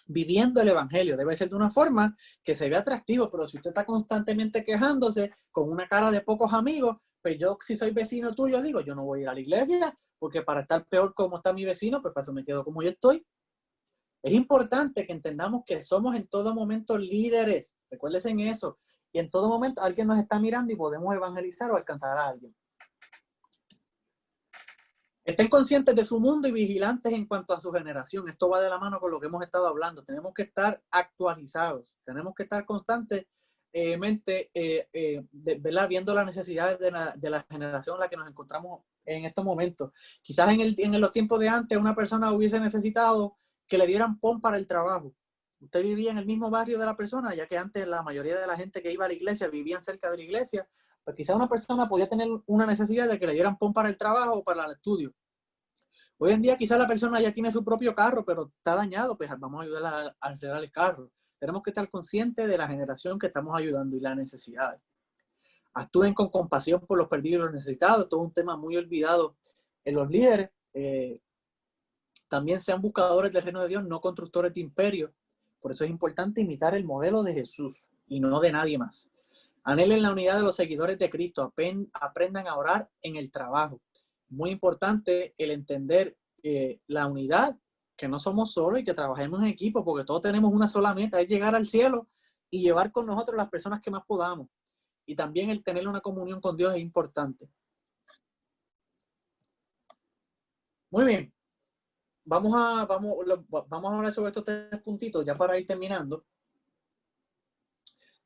viviendo el evangelio. Debe ser de una forma que se vea atractivo, pero si usted está constantemente quejándose con una cara de pocos amigos, pues yo si soy vecino tuyo digo, yo no voy a ir a la iglesia, porque para estar peor como está mi vecino, pues para eso me quedo como yo estoy. Es importante que entendamos que somos en todo momento líderes. Recuérdense en eso. Y en todo momento alguien nos está mirando y podemos evangelizar o alcanzar a alguien. Estén conscientes de su mundo y vigilantes en cuanto a su generación. Esto va de la mano con lo que hemos estado hablando. Tenemos que estar actualizados. Tenemos que estar constantemente viendo las necesidades de la generación en la que nos encontramos en estos momentos. Quizás en los tiempos de antes una persona hubiese necesitado que le dieran pon para el trabajo. Usted vivía en el mismo barrio de la persona, ya que antes la mayoría de la gente que iba a la iglesia vivían cerca de la iglesia. Pues quizás una persona podía tener una necesidad de que le dieran pon para el trabajo o para el estudio. Hoy en día quizás la persona ya tiene su propio carro, pero está dañado, pues vamos a ayudarla a arreglar el carro. Tenemos que estar conscientes de la generación que estamos ayudando y las necesidades. Actúen con compasión por los perdidos y los necesitados. Todo un tema muy olvidado en los líderes. También sean buscadores del reino de Dios, no constructores de imperio. Por eso es importante imitar el modelo de Jesús y no de nadie más. Anhelen la unidad de los seguidores de Cristo. Aprendan a orar en el trabajo. Muy importante el entender la unidad, que no somos solos y que trabajemos en equipo, porque todos tenemos una sola meta, es llegar al cielo y llevar con nosotros las personas que más podamos. Y también el tener una comunión con Dios es importante. Muy bien. vamos a hablar sobre estos 3 puntitos ya para ir terminando.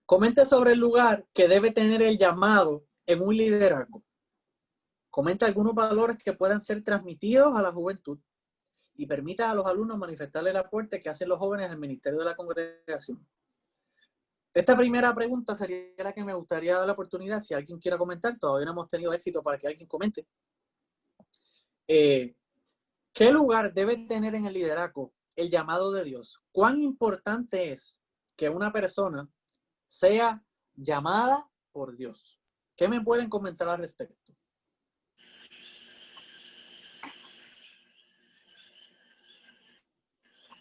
Comenta sobre el lugar que debe tener el llamado en un liderazgo. Comenta algunos valores que puedan ser transmitidos a la juventud y permita a los alumnos manifestarle el aporte que hacen los jóvenes al ministerio de la congregación. Esta primera pregunta sería la que me gustaría dar la oportunidad, si alguien quiera comentar. Todavía no hemos tenido éxito para que alguien comente. ¿Qué lugar debe tener en el liderazgo el llamado de Dios? ¿Cuán importante es que una persona sea llamada por Dios? ¿Qué me pueden comentar al respecto?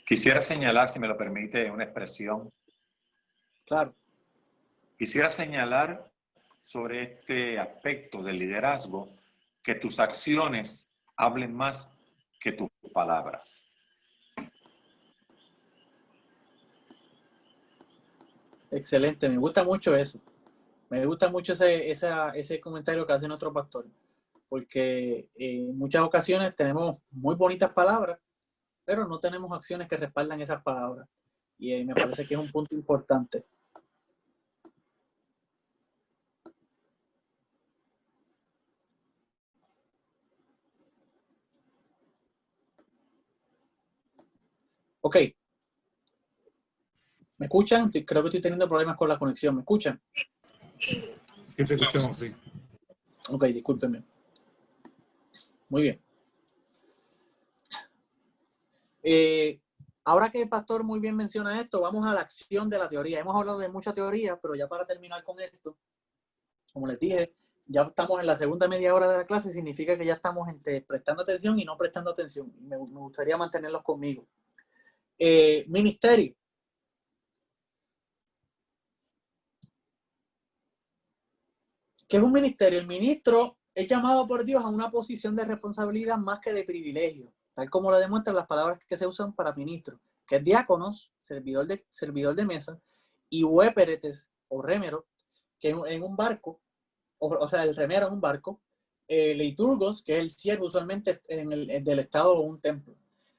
Quisiera señalar, si me lo permite, una expresión. Claro. Quisiera señalar sobre este aspecto del liderazgo que tus acciones hablen más que tus palabras. Excelente, me gusta mucho eso. Me gusta mucho ese comentario que hacen otros pastores, porque en muchas ocasiones tenemos muy bonitas palabras, pero no tenemos acciones que respaldan esas palabras. Y me parece que es un punto importante. Ok. ¿Me escuchan? Creo que estoy teniendo problemas con la conexión. ¿Me escuchan? Sí, te escuchamos, sí. Ok, discúlpenme. Muy bien. Ahora que el pastor muy bien menciona esto, vamos a la acción de la teoría. Hemos hablado de mucha teoría, pero ya para terminar con esto, como les dije, ya estamos en la segunda media hora de la clase, significa que ya estamos prestando atención y no prestando atención. Me gustaría mantenerlos conmigo. Ministerio. ¿Qué es un ministerio? El ministro es llamado por Dios a una posición de responsabilidad más que de privilegio, tal como lo demuestran las palabras que se usan para ministro, que es diáconos, servidor de mesa, y huéperetes o remero, que en un barco, o sea, el remero en un barco, liturgos, que es el siervo usualmente del estado o un templo.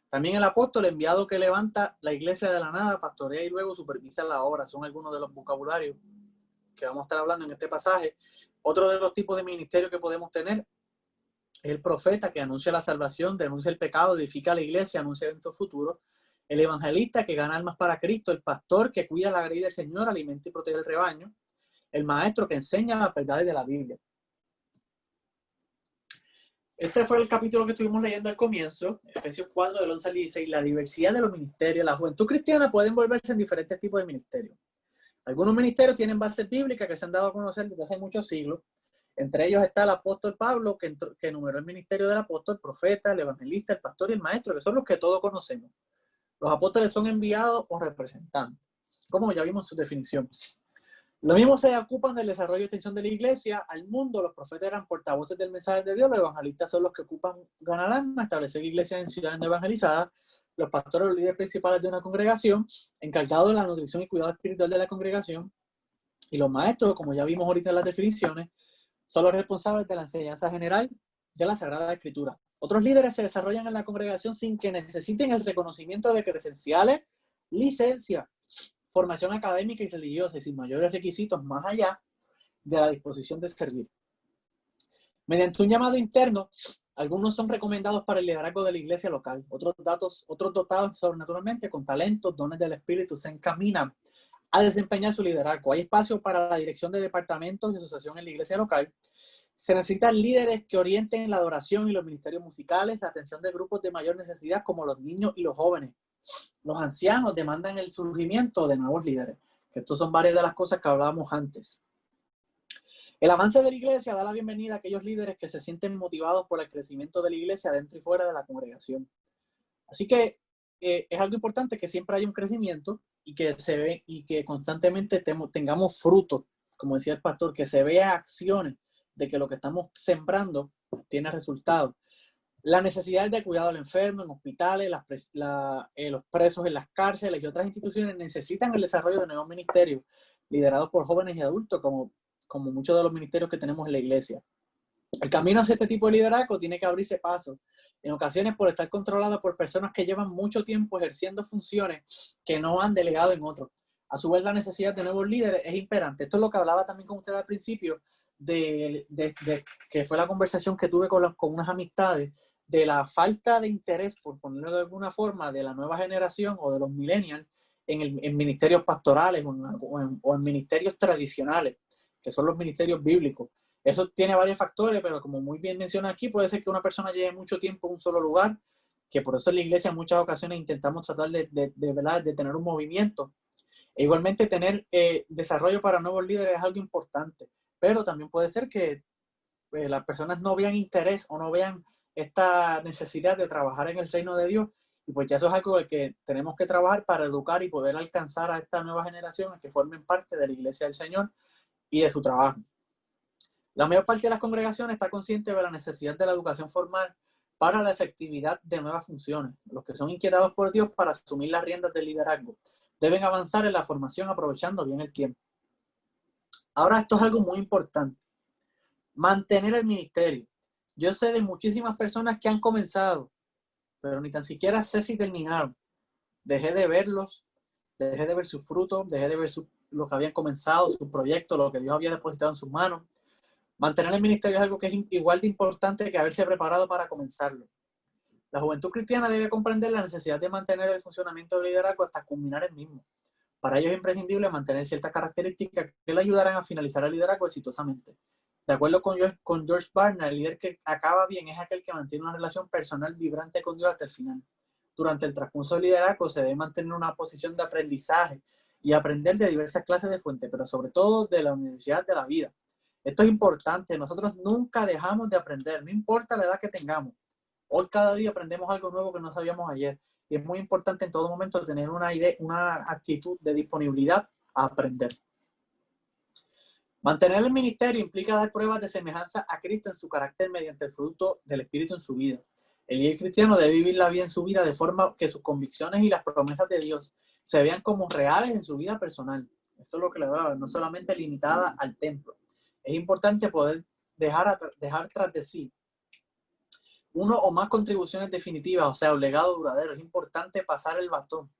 También el apóstol, enviado que levanta la iglesia de la nada, pastorea y luego supervisa la obra. Son algunos de los vocabularios que vamos a estar hablando en este pasaje. Otro de los tipos de ministerio que podemos tener es el profeta, que anuncia la salvación, denuncia el pecado, edifica la iglesia, anuncia eventos futuros. El evangelista, que gana almas para Cristo. El pastor, que cuida la grey del Señor, alimenta y protege el rebaño. El maestro, que enseña las verdades de la Biblia. Este fue el capítulo que estuvimos leyendo al comienzo, Efesios 4, del 11 al 16, la diversidad de los ministerios. La juventud cristiana puede envolverse en diferentes tipos de ministerios. Algunos ministerios tienen bases bíblicas que se han dado a conocer desde hace muchos siglos. Entre ellos está el apóstol Pablo, que enumeró el ministerio del apóstol, profeta, el evangelista, el pastor y el maestro, que son los que todos conocemos. Los apóstoles son enviados o representantes, como ya vimos su definición. Lo mismo se ocupan del desarrollo y extensión de la iglesia al mundo. Los profetas eran portavoces del mensaje de Dios. Los evangelistas son los que ocupan ganar almas, establecer iglesias en ciudades no evangelizadas. Los pastores, los líderes principales de una congregación, encargados de la nutrición y cuidado espiritual de la congregación. Y los maestros, como ya vimos ahorita en las definiciones, son los responsables de la enseñanza general de la Sagrada Escritura. Otros líderes se desarrollan en la congregación sin que necesiten el reconocimiento de credenciales, licencia, formación académica y religiosa, y sin mayores requisitos más allá de la disposición de servir. Mediante un llamado interno, algunos son recomendados para el liderazgo de la iglesia local. Otros dotados sobrenaturalmente con talentos, dones del Espíritu, se encaminan a desempeñar su liderazgo. Hay espacio para la dirección de departamentos y asociación en la iglesia local. Se necesitan líderes que orienten la adoración y los ministerios musicales, la atención de grupos de mayor necesidad como los niños y los jóvenes. Los ancianos demandan el surgimiento de nuevos líderes, que estos son varias de las cosas que hablábamos antes. El avance de la iglesia da la bienvenida a aquellos líderes que se sienten motivados por el crecimiento de la iglesia dentro y fuera de la congregación. Así que es algo importante que siempre haya un crecimiento y que se ve y que constantemente tengamos frutos, como decía el pastor, que se vea acciones de que lo que estamos sembrando tiene resultados. Las necesidades de cuidado al enfermo en hospitales, los presos en las cárceles y otras instituciones necesitan el desarrollo de nuevos ministerios liderados por jóvenes y adultos, como muchos de los ministerios que tenemos en la iglesia. El camino hacia este tipo de liderazgo tiene que abrirse paso, en ocasiones por estar controlado por personas que llevan mucho tiempo ejerciendo funciones que no han delegado en otros. A su vez, la necesidad de nuevos líderes es imperante. Esto es lo que hablaba también con usted al principio, que fue la conversación que tuve con unas amistades, de la falta de interés, por ponerlo de alguna forma, de la nueva generación o de los millennials en ministerios pastorales o en ministerios tradicionales, que son los ministerios bíblicos. Eso tiene varios factores, pero como muy bien menciona aquí, puede ser que una persona lleve mucho tiempo en un solo lugar, que por eso en la iglesia en muchas ocasiones intentamos tratar de tener un movimiento. E igualmente tener desarrollo para nuevos líderes es algo importante, pero también puede ser que las personas no vean interés o no vean esta necesidad de trabajar en el reino de Dios, y pues ya eso es algo que tenemos que trabajar para educar y poder alcanzar a esta nueva generación a que formen parte de la iglesia del Señor y de su trabajo. La mayor parte de las congregaciones está consciente de la necesidad de la educación formal para la efectividad de nuevas funciones. Los que son inquietados por Dios para asumir las riendas del liderazgo deben avanzar en la formación aprovechando bien el tiempo. Ahora, esto es algo muy importante. Mantener el ministerio. Yo sé de muchísimas personas que han comenzado, pero ni tan siquiera sé si terminaron. Dejé de verlos, dejé de ver sus frutos, dejé de ver lo que habían comenzado, su proyecto, lo que Dios había depositado en sus manos. Mantener el ministerio es algo que es igual de importante que haberse preparado para comenzarlo. La juventud cristiana debe comprender la necesidad de mantener el funcionamiento del liderazgo hasta culminar el mismo. Para ello es imprescindible mantener ciertas características que le ayudarán a finalizar el liderazgo exitosamente. De acuerdo con George Barna, el líder que acaba bien es aquel que mantiene una relación personal vibrante con Dios hasta el final. Durante el transcurso del liderazgo se debe mantener una posición de aprendizaje y aprender de diversas clases de fuentes, pero sobre todo de la universidad de la vida. Esto es importante. Nosotros nunca dejamos de aprender, no importa la edad que tengamos. Hoy cada día aprendemos algo nuevo que no sabíamos ayer. Y es muy importante en todo momento tener una actitud de disponibilidad a aprender. Mantener el ministerio implica dar pruebas de semejanza a Cristo en su carácter mediante el fruto del Espíritu en su vida. El líder cristiano debe vivir la vida en su vida de forma que sus convicciones y las promesas de Dios se vean como reales en su vida personal. Eso es lo que le hablaba, no solamente limitada al templo. Es importante poder dejar tras de sí uno o más contribuciones definitivas, o sea, un legado duradero. Es importante pasar el bastón.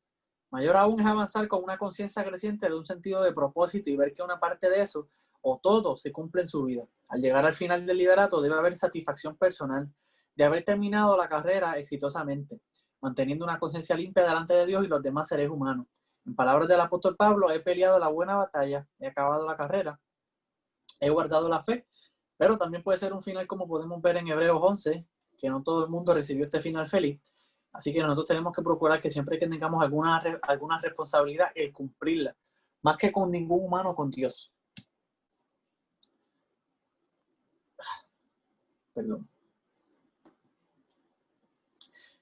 Mayor aún es avanzar con una conciencia creciente de un sentido de propósito y ver que una parte de eso o todo se cumple en su vida. Al llegar al final del liderato debe haber satisfacción personal de haber terminado la carrera exitosamente, manteniendo una conciencia limpia delante de Dios y los demás seres humanos. En palabras del apóstol Pablo, he peleado la buena batalla, he acabado la carrera, he guardado la fe, pero también puede ser un final como podemos ver en Hebreos 11, que no todo el mundo recibió este final feliz. Así que nosotros tenemos que procurar que siempre que tengamos alguna responsabilidad, el cumplirla, más que con ningún humano, con Dios. Perdón.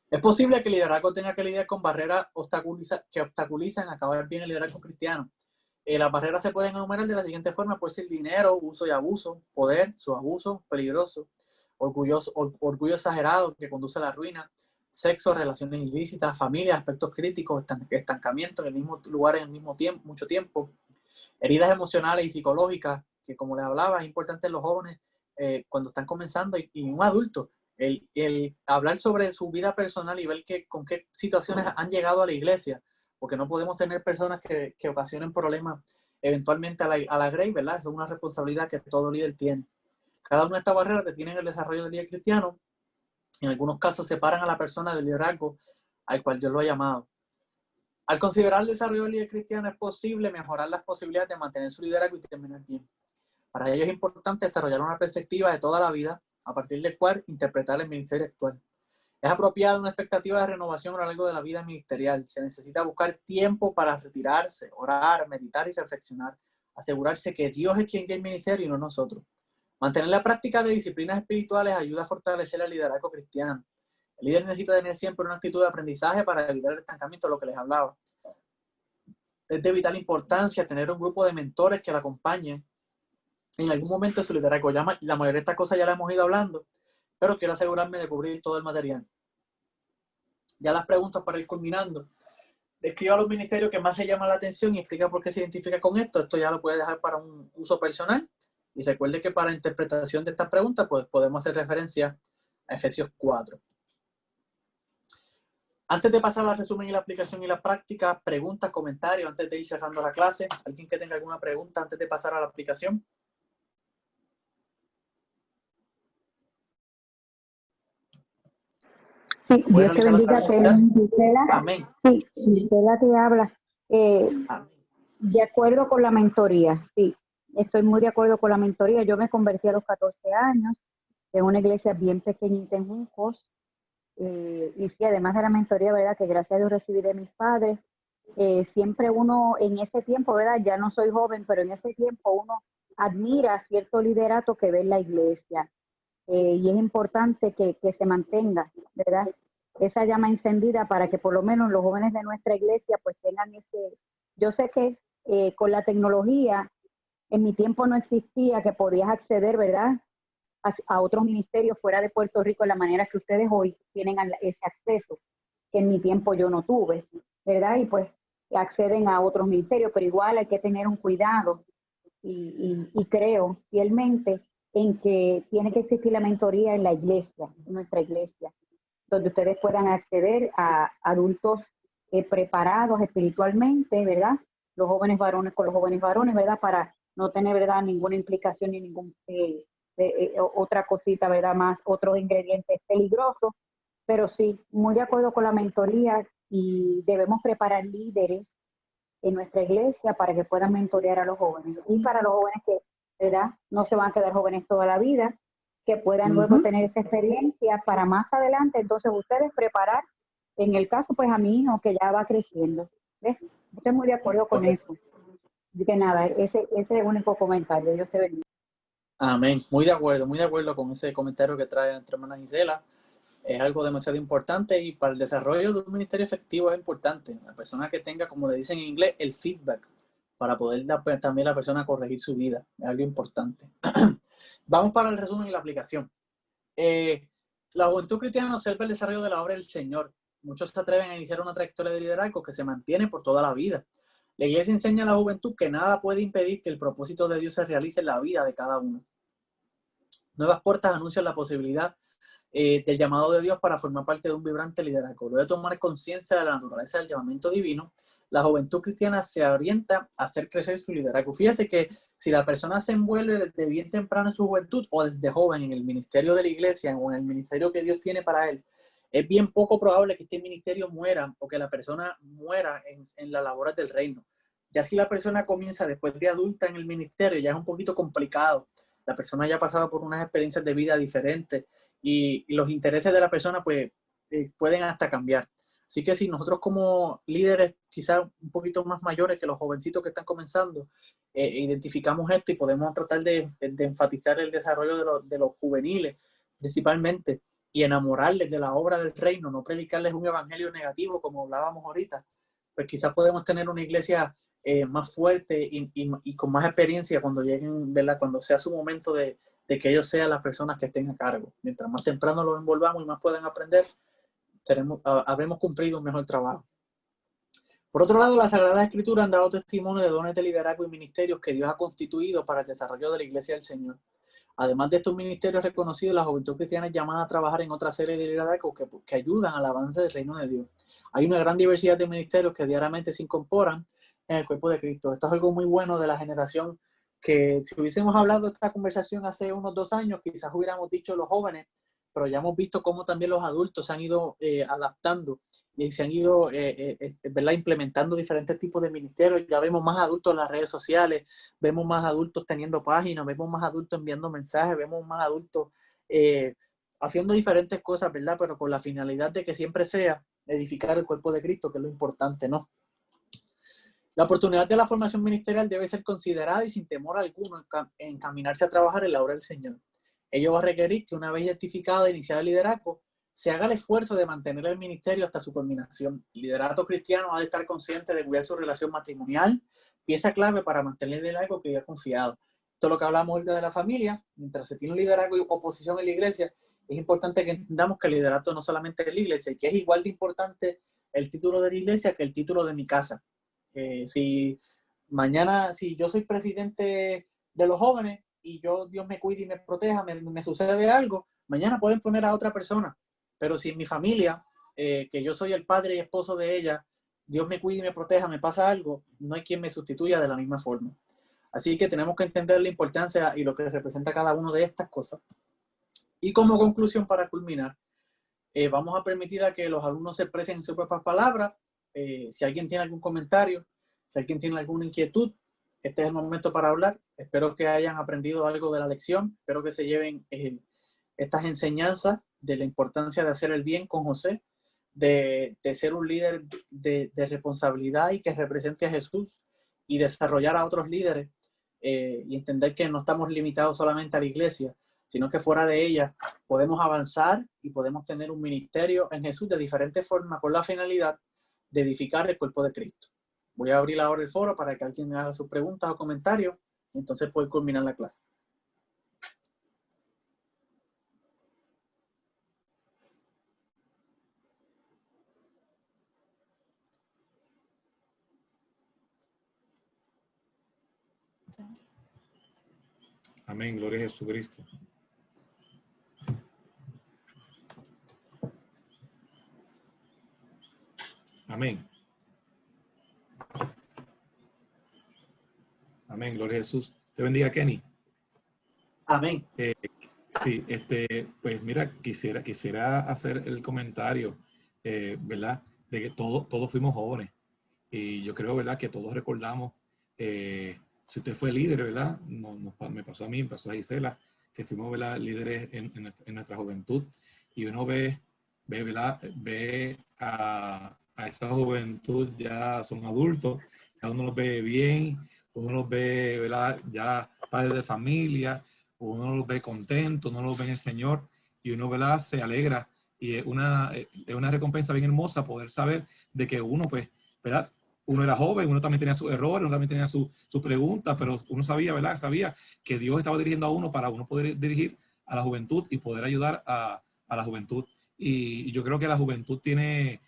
Es posible que el liderazgo tenga que lidiar con barreras que obstaculizan acabar bien el liderazgo cristiano. Las barreras se pueden enumerar de la siguiente forma: puede ser dinero, uso y abuso, poder, su abuso peligroso, orgullo exagerado que conduce a la ruina, sexo, relaciones ilícitas, familia, aspectos críticos, estancamiento en el mismo lugar en el mismo tiempo, mucho tiempo, heridas emocionales y psicológicas, que como les hablaba, es importante en los jóvenes cuando están comenzando y un adulto, el hablar sobre su vida personal y ver con qué situaciones han llegado a la iglesia, porque no podemos tener personas que ocasionen problemas eventualmente a la grey, ¿verdad? Eso es una responsabilidad que todo líder tiene. Cada una de estas barreras detienen el desarrollo del líder cristiano. En algunos casos separan a la persona del liderazgo al cual Dios lo ha llamado. Al considerar el desarrollo del líder cristiano, es posible mejorar las posibilidades de mantener su liderazgo y terminar bien. Para ello es importante desarrollar una perspectiva de toda la vida, a partir del cual interpretar el ministerio actual. Es apropiada una expectativa de renovación a lo largo de la vida ministerial. Se necesita buscar tiempo para retirarse, orar, meditar y reflexionar. Asegurarse que Dios es quien guía el ministerio y no nosotros. Mantener la práctica de disciplinas espirituales ayuda a fortalecer el liderazgo cristiano. El líder necesita tener siempre una actitud de aprendizaje para evitar el estancamiento, lo que les hablaba. Es de vital importancia tener un grupo de mentores que la acompañen en algún momento de su liderazgo. La mayoría de estas cosas ya las hemos ido hablando, pero quiero asegurarme de cubrir todo el material. Ya las preguntas para ir culminando. Describa los ministerios que más le llaman la atención y explica por qué se identifica con esto. Esto ya lo puede dejar para un uso personal. Y recuerde que para interpretación de estas preguntas, pues podemos hacer referencia a Efesios 4. Antes de pasar al resumen y la aplicación y la práctica, preguntas, comentarios, antes de ir cerrando la clase. ¿Alguien que tenga alguna pregunta antes de pasar a la aplicación? Sí, Dios te bendiga, Gisela. Amén. Sí, Gisela te habla. Amén. De acuerdo con la mentoría, sí, estoy muy de acuerdo con la mentoría. Yo me convertí a los 14 años en una iglesia bien pequeñita en Juncos. Y sí, además de la mentoría, ¿verdad? Que gracias a Dios recibí de mis padres. Siempre uno en ese tiempo, ¿verdad? Ya no soy joven, pero en ese tiempo uno admira cierto liderato que ve en la iglesia. Y es importante que se mantenga, ¿verdad? Esa llama encendida para que por lo menos los jóvenes de nuestra iglesia pues tengan ese... Yo sé que con la tecnología, en mi tiempo no existía que podías acceder, ¿verdad? A otros ministerios fuera de Puerto Rico de la manera que ustedes hoy tienen ese acceso, que en mi tiempo yo no tuve, ¿verdad? Y pues acceden a otros ministerios, pero igual hay que tener un cuidado y creo fielmente en que tiene que existir la mentoría en la iglesia, en nuestra iglesia, donde ustedes puedan acceder a adultos preparados espiritualmente, ¿verdad? Los jóvenes varones con los jóvenes varones, ¿verdad? Para no tener, ¿verdad?, ninguna implicación ni ningún otra cosita, ¿verdad? Más otros ingredientes peligrosos. Pero sí, muy de acuerdo con la mentoría y debemos preparar líderes en nuestra iglesia para que puedan mentorear a los jóvenes. Y para los jóvenes que, ¿verdad?, no se van a quedar jóvenes toda la vida, que puedan luego tener esa experiencia para más adelante. Entonces, ustedes preparar, en el caso, pues a mi hijo que ya va creciendo. ¿Ves? Estoy muy de acuerdo con eso. Así que nada, ese es el único comentario. Dios te bendiga. Amén. Muy de acuerdo con ese comentario que trae nuestra hermana Gisela. Es algo demasiado importante y para el desarrollo de un ministerio efectivo es importante. La persona que tenga, como le dicen en inglés, el feedback, para poder también la persona corregir su vida. Es algo importante. Vamos para el resumen y la aplicación. La juventud cristiana observa el desarrollo de la obra del Señor. Muchos se atreven a iniciar una trayectoria de liderazgo que se mantiene por toda la vida. La iglesia enseña a la juventud que nada puede impedir que el propósito de Dios se realice en la vida de cada uno. Nuevas Puertas anuncian la posibilidad del llamado de Dios para formar parte de un vibrante liderazgo. Luego de tomar conciencia de la naturaleza del llamamiento divino, la juventud cristiana se orienta a hacer crecer su liderazgo. Fíjese que si la persona se envuelve desde bien temprano en su juventud o desde joven en el ministerio de la iglesia o en el ministerio que Dios tiene para él, es bien poco probable que este ministerio muera o que la persona muera en las labores del reino. Ya si la persona comienza después de adulta en el ministerio, ya es un poquito complicado. La persona ya ha pasado por unas experiencias de vida diferentes y los intereses de la persona pues pueden hasta cambiar. Así que si nosotros como líderes quizás un poquito más mayores que los jovencitos que están comenzando, identificamos esto y podemos tratar de enfatizar el desarrollo de los juveniles principalmente y enamorarles de la obra del reino, no predicarles un evangelio negativo como hablábamos ahorita, pues quizás podemos tener una iglesia más fuerte y con más experiencia cuando lleguen, ¿verdad? Cuando sea su momento de que ellos sean las personas que estén a cargo. Mientras más temprano los envolvamos y más puedan aprender, habremos cumplido un mejor trabajo. Por otro lado, las Sagradas Escrituras han dado testimonio de dones de liderazgo y ministerios que Dios ha constituido para el desarrollo de la Iglesia del Señor. Además de estos ministerios reconocidos, la juventud cristiana es llamada a trabajar en otra serie de liderazgos que ayudan al avance del reino de Dios. Hay una gran diversidad de ministerios que diariamente se incorporan en el cuerpo de Cristo. Esto es algo muy bueno de la generación que si hubiésemos hablado de esta conversación hace unos 2 años, quizás hubiéramos dicho los jóvenes, pero ya hemos visto cómo también los adultos se han ido adaptando y se han ido ¿verdad? Implementando diferentes tipos de ministerios. Ya vemos más adultos en las redes sociales, vemos más adultos teniendo páginas, vemos más adultos enviando mensajes, vemos más adultos haciendo diferentes cosas, ¿verdad? Pero con la finalidad de que siempre sea edificar el cuerpo de Cristo, que es lo importante, ¿no? La oportunidad de la formación ministerial debe ser considerada y sin temor alguno encaminarse a trabajar en la obra del Señor. Ello va a requerir que una vez identificado e iniciado el liderazgo, se haga el esfuerzo de mantener el ministerio hasta su culminación. El liderato cristiano ha de estar consciente de cuidar su relación matrimonial, pieza clave para mantener el liderazgo que había confiado. Esto es lo que hablamos ahorita de la familia. Mientras se tiene un liderazgo y oposición en la iglesia, es importante que entendamos que el liderato no solamente es de la iglesia, y que es igual de importante el título de la iglesia que el título de mi casa. Si mañana, si yo soy presidente de los jóvenes, y Dios me cuide y me proteja, me sucede algo, mañana pueden poner a otra persona. Pero si en mi familia, que yo soy el padre y esposo de ella, Dios me cuide y me proteja, me pasa algo, no hay quien me sustituya de la misma forma. Así que tenemos que entender la importancia y lo que representa cada una de estas cosas. Y como conclusión, para culminar, vamos a permitir a que los alumnos se expresen en sus propias palabras. Si alguien tiene algún comentario, si alguien tiene alguna inquietud, este es el momento para hablar. Espero que hayan aprendido algo de la lección. Espero que se lleven estas enseñanzas de la importancia de hacer el bien con José, de ser un líder de responsabilidad y que represente a Jesús, y desarrollar a otros líderes, y entender que no estamos limitados solamente a la iglesia, sino que fuera de ella podemos avanzar y podemos tener un ministerio en Jesús de diferentes formas con la finalidad de edificar el cuerpo de Cristo. Voy a abrir ahora el foro para que alguien me haga sus preguntas o comentarios y entonces puedo culminar la clase. Amén, gloria a Jesucristo. Amén. Amén, gloria a Jesús. Te bendiga, Kenny. Amén. Sí, pues mira, quisiera hacer el comentario, ¿verdad? De que todos fuimos jóvenes. Y yo creo, ¿verdad? Que todos recordamos, si usted fue líder, ¿verdad? Me pasó a mí, me pasó a Gisela, que fuimos, ¿verdad? Líderes en nuestra juventud. Y uno ¿verdad? Ve a esa juventud, ya son adultos, cada uno los ve bien, uno los ve, ¿verdad? Ya padres de familia, uno los ve contentos, uno los ve en el Señor, y uno, ¿verdad? Se alegra. Y es una recompensa bien hermosa poder saber de que uno, pues, ¿verdad? Uno era joven, uno también tenía sus errores, uno también tenía sus preguntas, pero uno sabía, ¿verdad? Sabía que Dios estaba dirigiendo a uno para uno poder dirigir a la juventud y poder ayudar a la juventud. Y yo creo que la juventud tiene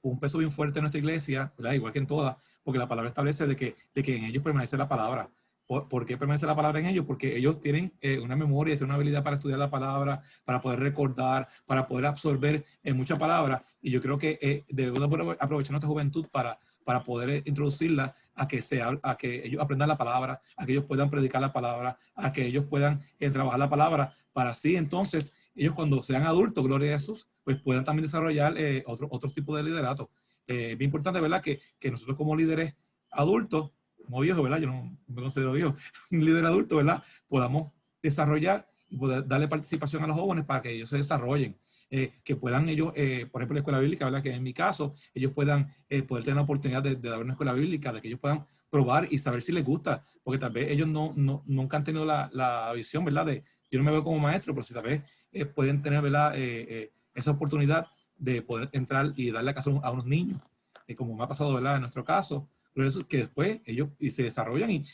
un peso bien fuerte en nuestra iglesia, ¿verdad? Igual que en todas, porque la palabra establece de que en ellos permanece la palabra. ¿Por qué permanece la palabra en ellos? Porque ellos tienen una memoria, tienen una habilidad para estudiar la palabra, para poder recordar, para poder absorber mucha palabra. Y yo creo que debemos aprovechar nuestra juventud para poder introducirla a que ellos aprendan la palabra, a que ellos puedan predicar la palabra, a que ellos puedan trabajar la palabra, para así entonces ellos cuando sean adultos, gloria a Jesús, pues puedan también desarrollar otro tipo de liderato. Es bien importante, ¿verdad? Que nosotros como líderes adultos, como viejos, ¿verdad? Yo no me considero viejo, un líder adulto, ¿verdad? Podamos desarrollar y poder darle participación a los jóvenes para que ellos se desarrollen. Que puedan ellos, por ejemplo, la escuela bíblica, ¿verdad? Que en mi caso, ellos puedan poder tener la oportunidad de dar una escuela bíblica, de que ellos puedan probar y saber si les gusta, porque tal vez ellos nunca han tenido la visión, ¿verdad? Yo no me veo como maestro, pero si tal vez pueden tener, ¿verdad? Esa oportunidad de poder entrar y darle caso a unos niños, como me ha pasado, ¿verdad? En nuestro caso, pero eso que después ellos se desarrollan y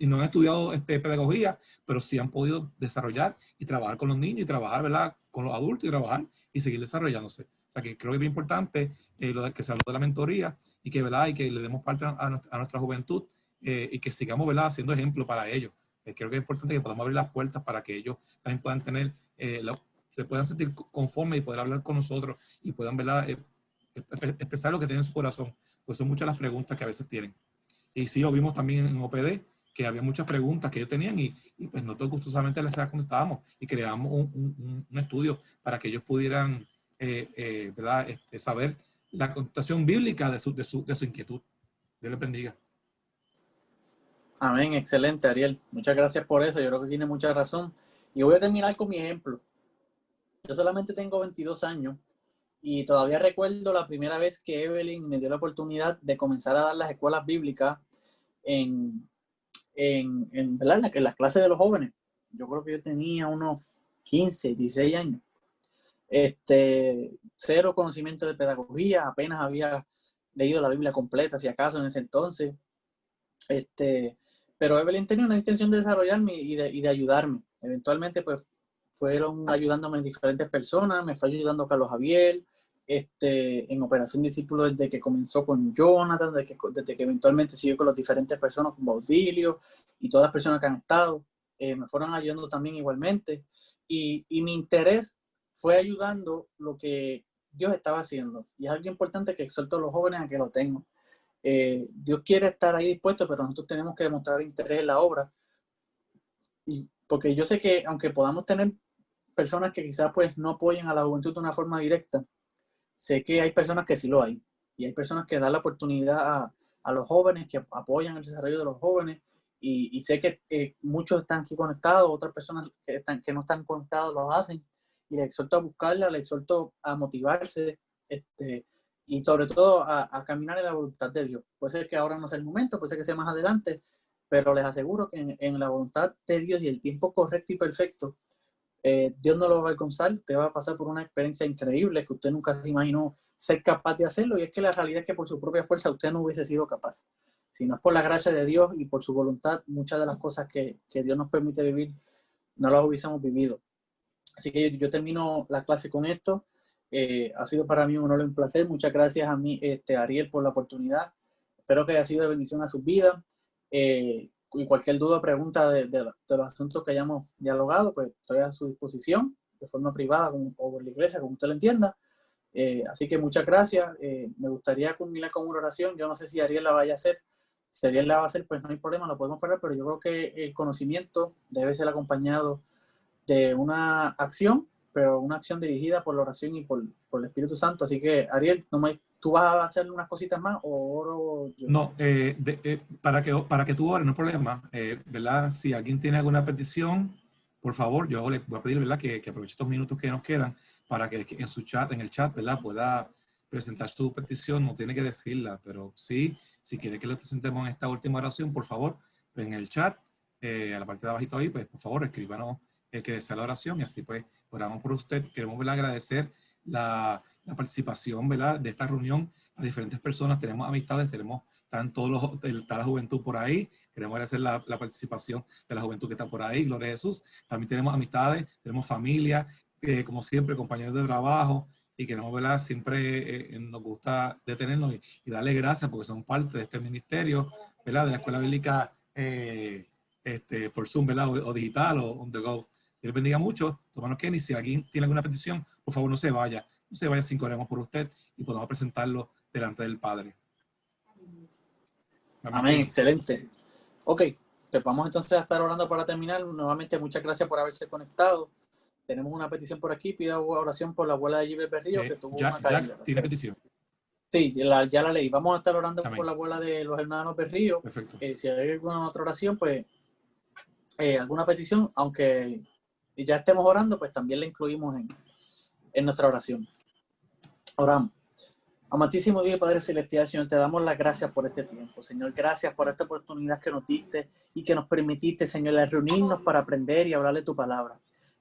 no han estudiado pedagogía, pero sí han podido desarrollar y trabajar con los niños y trabajar, ¿verdad? Con los adultos y trabajar y seguir desarrollándose. O sea, que creo que es bien importante lo de que se habló de la mentoría y que, ¿verdad? Y que le demos parte a nuestra juventud y que sigamos, ¿verdad? Siendo ejemplo para ellos. Creo que es importante que podamos abrir las puertas para que ellos también puedan tener, se puedan sentir conformes y poder hablar con nosotros y puedan, ¿verdad? Expresar lo que tienen en su corazón. Pues son muchas las preguntas que a veces tienen. Y sí, lo vimos también en OPD, que había muchas preguntas que ellos tenían y pues nosotros gustosamente les contestábamos y creamos un estudio para que ellos pudieran ¿verdad? Saber la contestación bíblica de su inquietud. Dios les bendiga. Amén, excelente, Ariel. Muchas gracias por eso. Yo creo que tiene mucha razón. Y voy a terminar con mi ejemplo. Yo solamente tengo 22 años y todavía recuerdo la primera vez que Evelyn me dio la oportunidad de comenzar a dar las escuelas bíblicas ¿verdad? En las clases de los jóvenes. Yo creo que yo tenía unos 15, 16 años. Cero conocimiento de pedagogía, apenas había leído la Biblia completa, si acaso, en ese entonces. Pero Evelyn tenía una intención de desarrollarme y de ayudarme. Eventualmente, pues, fueron ayudándome diferentes personas. Me fue ayudando Carlos Javier, en Operación Discípulo desde que comenzó con Jonathan, desde que eventualmente siguió con las diferentes personas, con Baudilio, y todas las personas que han estado, me fueron ayudando también igualmente. Y mi interés fue ayudando lo que Dios estaba haciendo. Y es algo importante que exhorto a los jóvenes a que lo tengan. Dios quiere estar ahí dispuesto, pero nosotros tenemos que demostrar interés en la obra. Y porque yo sé que aunque podamos tener personas que quizás pues no apoyen a la juventud de una forma directa, sé que hay personas que sí lo hay. Y hay personas que dan la oportunidad a los jóvenes, que apoyan el desarrollo de los jóvenes. Y sé que muchos están aquí conectados, otras personas que no están conectados lo hacen. Y les exhorto a buscarla, les exhorto a motivarse, y sobre todo a caminar en la voluntad de Dios. Puede ser que ahora no sea el momento, puede ser que sea más adelante, pero les aseguro que en la voluntad de Dios y el tiempo correcto y perfecto, Dios no lo va a avergonzar. Usted va a pasar por una experiencia increíble que usted nunca se imaginó ser capaz de hacerlo, y es que la realidad es que por su propia fuerza usted no hubiese sido capaz. Si no es por la gracia de Dios y por su voluntad, muchas de las cosas que Dios nos permite vivir no las hubiésemos vivido. Así que yo termino la clase con esto. Ha sido para mí un honor y un placer. Muchas gracias a mí, Ariel, por la oportunidad. Espero que haya sido de bendición a sus vidas. Y cualquier duda o pregunta de los asuntos que hayamos dialogado, pues estoy a su disposición de forma privada o por la iglesia, como usted lo entienda. Así que muchas gracias. Me gustaría culminar con una oración. Yo no sé si Ariel la vaya a hacer. Si Ariel la va a hacer, pues no hay problema, lo podemos parar, pero yo creo que el conocimiento debe ser acompañado de una acción, pero una acción dirigida por la oración y por el Espíritu Santo. Así que, Ariel, ¿tú vas a hacer unas cositas más o oro yo? No, para que tú ores, no hay problema, ¿verdad? Si alguien tiene alguna petición, por favor, yo le voy a pedir, ¿verdad? Que aproveche estos minutos que nos quedan para que en su chat, en el chat, ¿verdad? Pueda presentar su petición. No tiene que decirla, pero sí, si quiere que le presentemos en esta última oración, por favor, en el chat, a la parte de abajito ahí, pues por favor, escríbanos que desea la oración y así pues oramos por usted. Queremos, ¿verdad? Agradecer la participación, ¿verdad? De esta reunión a diferentes personas. Tenemos amistades, están está la juventud por ahí. Queremos agradecer la participación de la juventud que está por ahí, gloria a Jesús. También tenemos amistades, tenemos familia, como siempre, compañeros de trabajo, y queremos, ¿verdad? Siempre nos gusta detenernos y darle gracias porque son parte de este ministerio, ¿verdad? De la Escuela Bíblica por Zoom, ¿verdad? O digital o on the go. Dios bendiga mucho. Hermano Kenny, si alguien tiene alguna petición, por favor no se vaya sin que oremos por usted y podamos presentarlo delante del Padre. Amén, excelente. Ok, pues vamos entonces a estar orando para terminar. Nuevamente, muchas gracias por haberse conectado. Tenemos una petición por aquí. Pido oración por la abuela de Gilbert Berrío, que tuvo una caída. Jack tiene petición. Sí, ya la leí. Vamos a estar orando Amén. por la abuela de los hermanos Berrío. Perfecto. Si hay alguna otra oración, pues alguna petición, aunque ya estemos orando, pues también la incluimos en nuestra oración. Oramos. Amantísimo Dios y Padre Celestial, Señor, te damos las gracias por este tiempo, Señor. Gracias por esta oportunidad que nos diste y que nos permitiste, Señor, de reunirnos para aprender y hablar de tu palabra.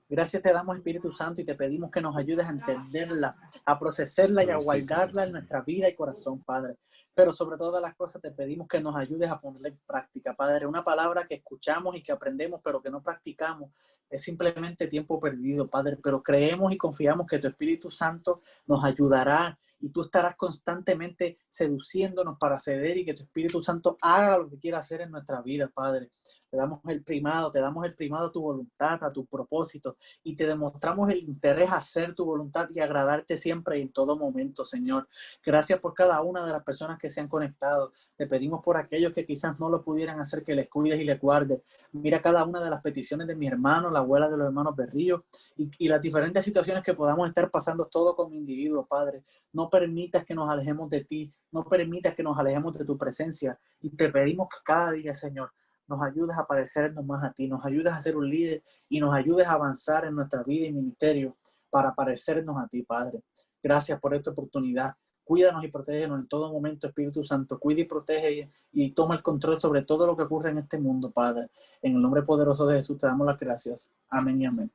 Gracias te damos, Espíritu Santo, y te pedimos que nos ayudes a entenderla, a procesarla y a guardarla en nuestra vida y corazón, Padre. Pero sobre todas las cosas te pedimos que nos ayudes a ponerla en práctica, Padre. Una palabra que escuchamos y que aprendemos, pero que no practicamos, es simplemente tiempo perdido, Padre. Pero creemos y confiamos que tu Espíritu Santo nos ayudará y tú estarás constantemente seduciéndonos para ceder y que tu Espíritu Santo haga lo que quiera hacer en nuestra vida, Padre. Te damos el primado a tu voluntad, a tu propósito, y te demostramos el interés a hacer tu voluntad y agradarte siempre y en todo momento, Señor. Gracias por cada una de las personas que se han conectado. Te pedimos por aquellos que quizás no lo pudieran hacer, que les cuides y les guardes. Mira cada una de las peticiones de mi hermano, la abuela de los hermanos Berrío, y las diferentes situaciones que podamos estar pasando todos como individuos, Padre. No permitas que nos alejemos de ti, no permitas que nos alejemos de tu presencia, y te pedimos que cada día, Señor, nos ayudes a parecernos más a ti, nos ayudes a ser un líder y nos ayudes a avanzar en nuestra vida y ministerio para parecernos a ti, Padre. Gracias por esta oportunidad. Cuídanos y protégenos en todo momento, Espíritu Santo. Cuida y protege y toma el control sobre todo lo que ocurre en este mundo, Padre. En el nombre poderoso de Jesús te damos las gracias. Amén y amén.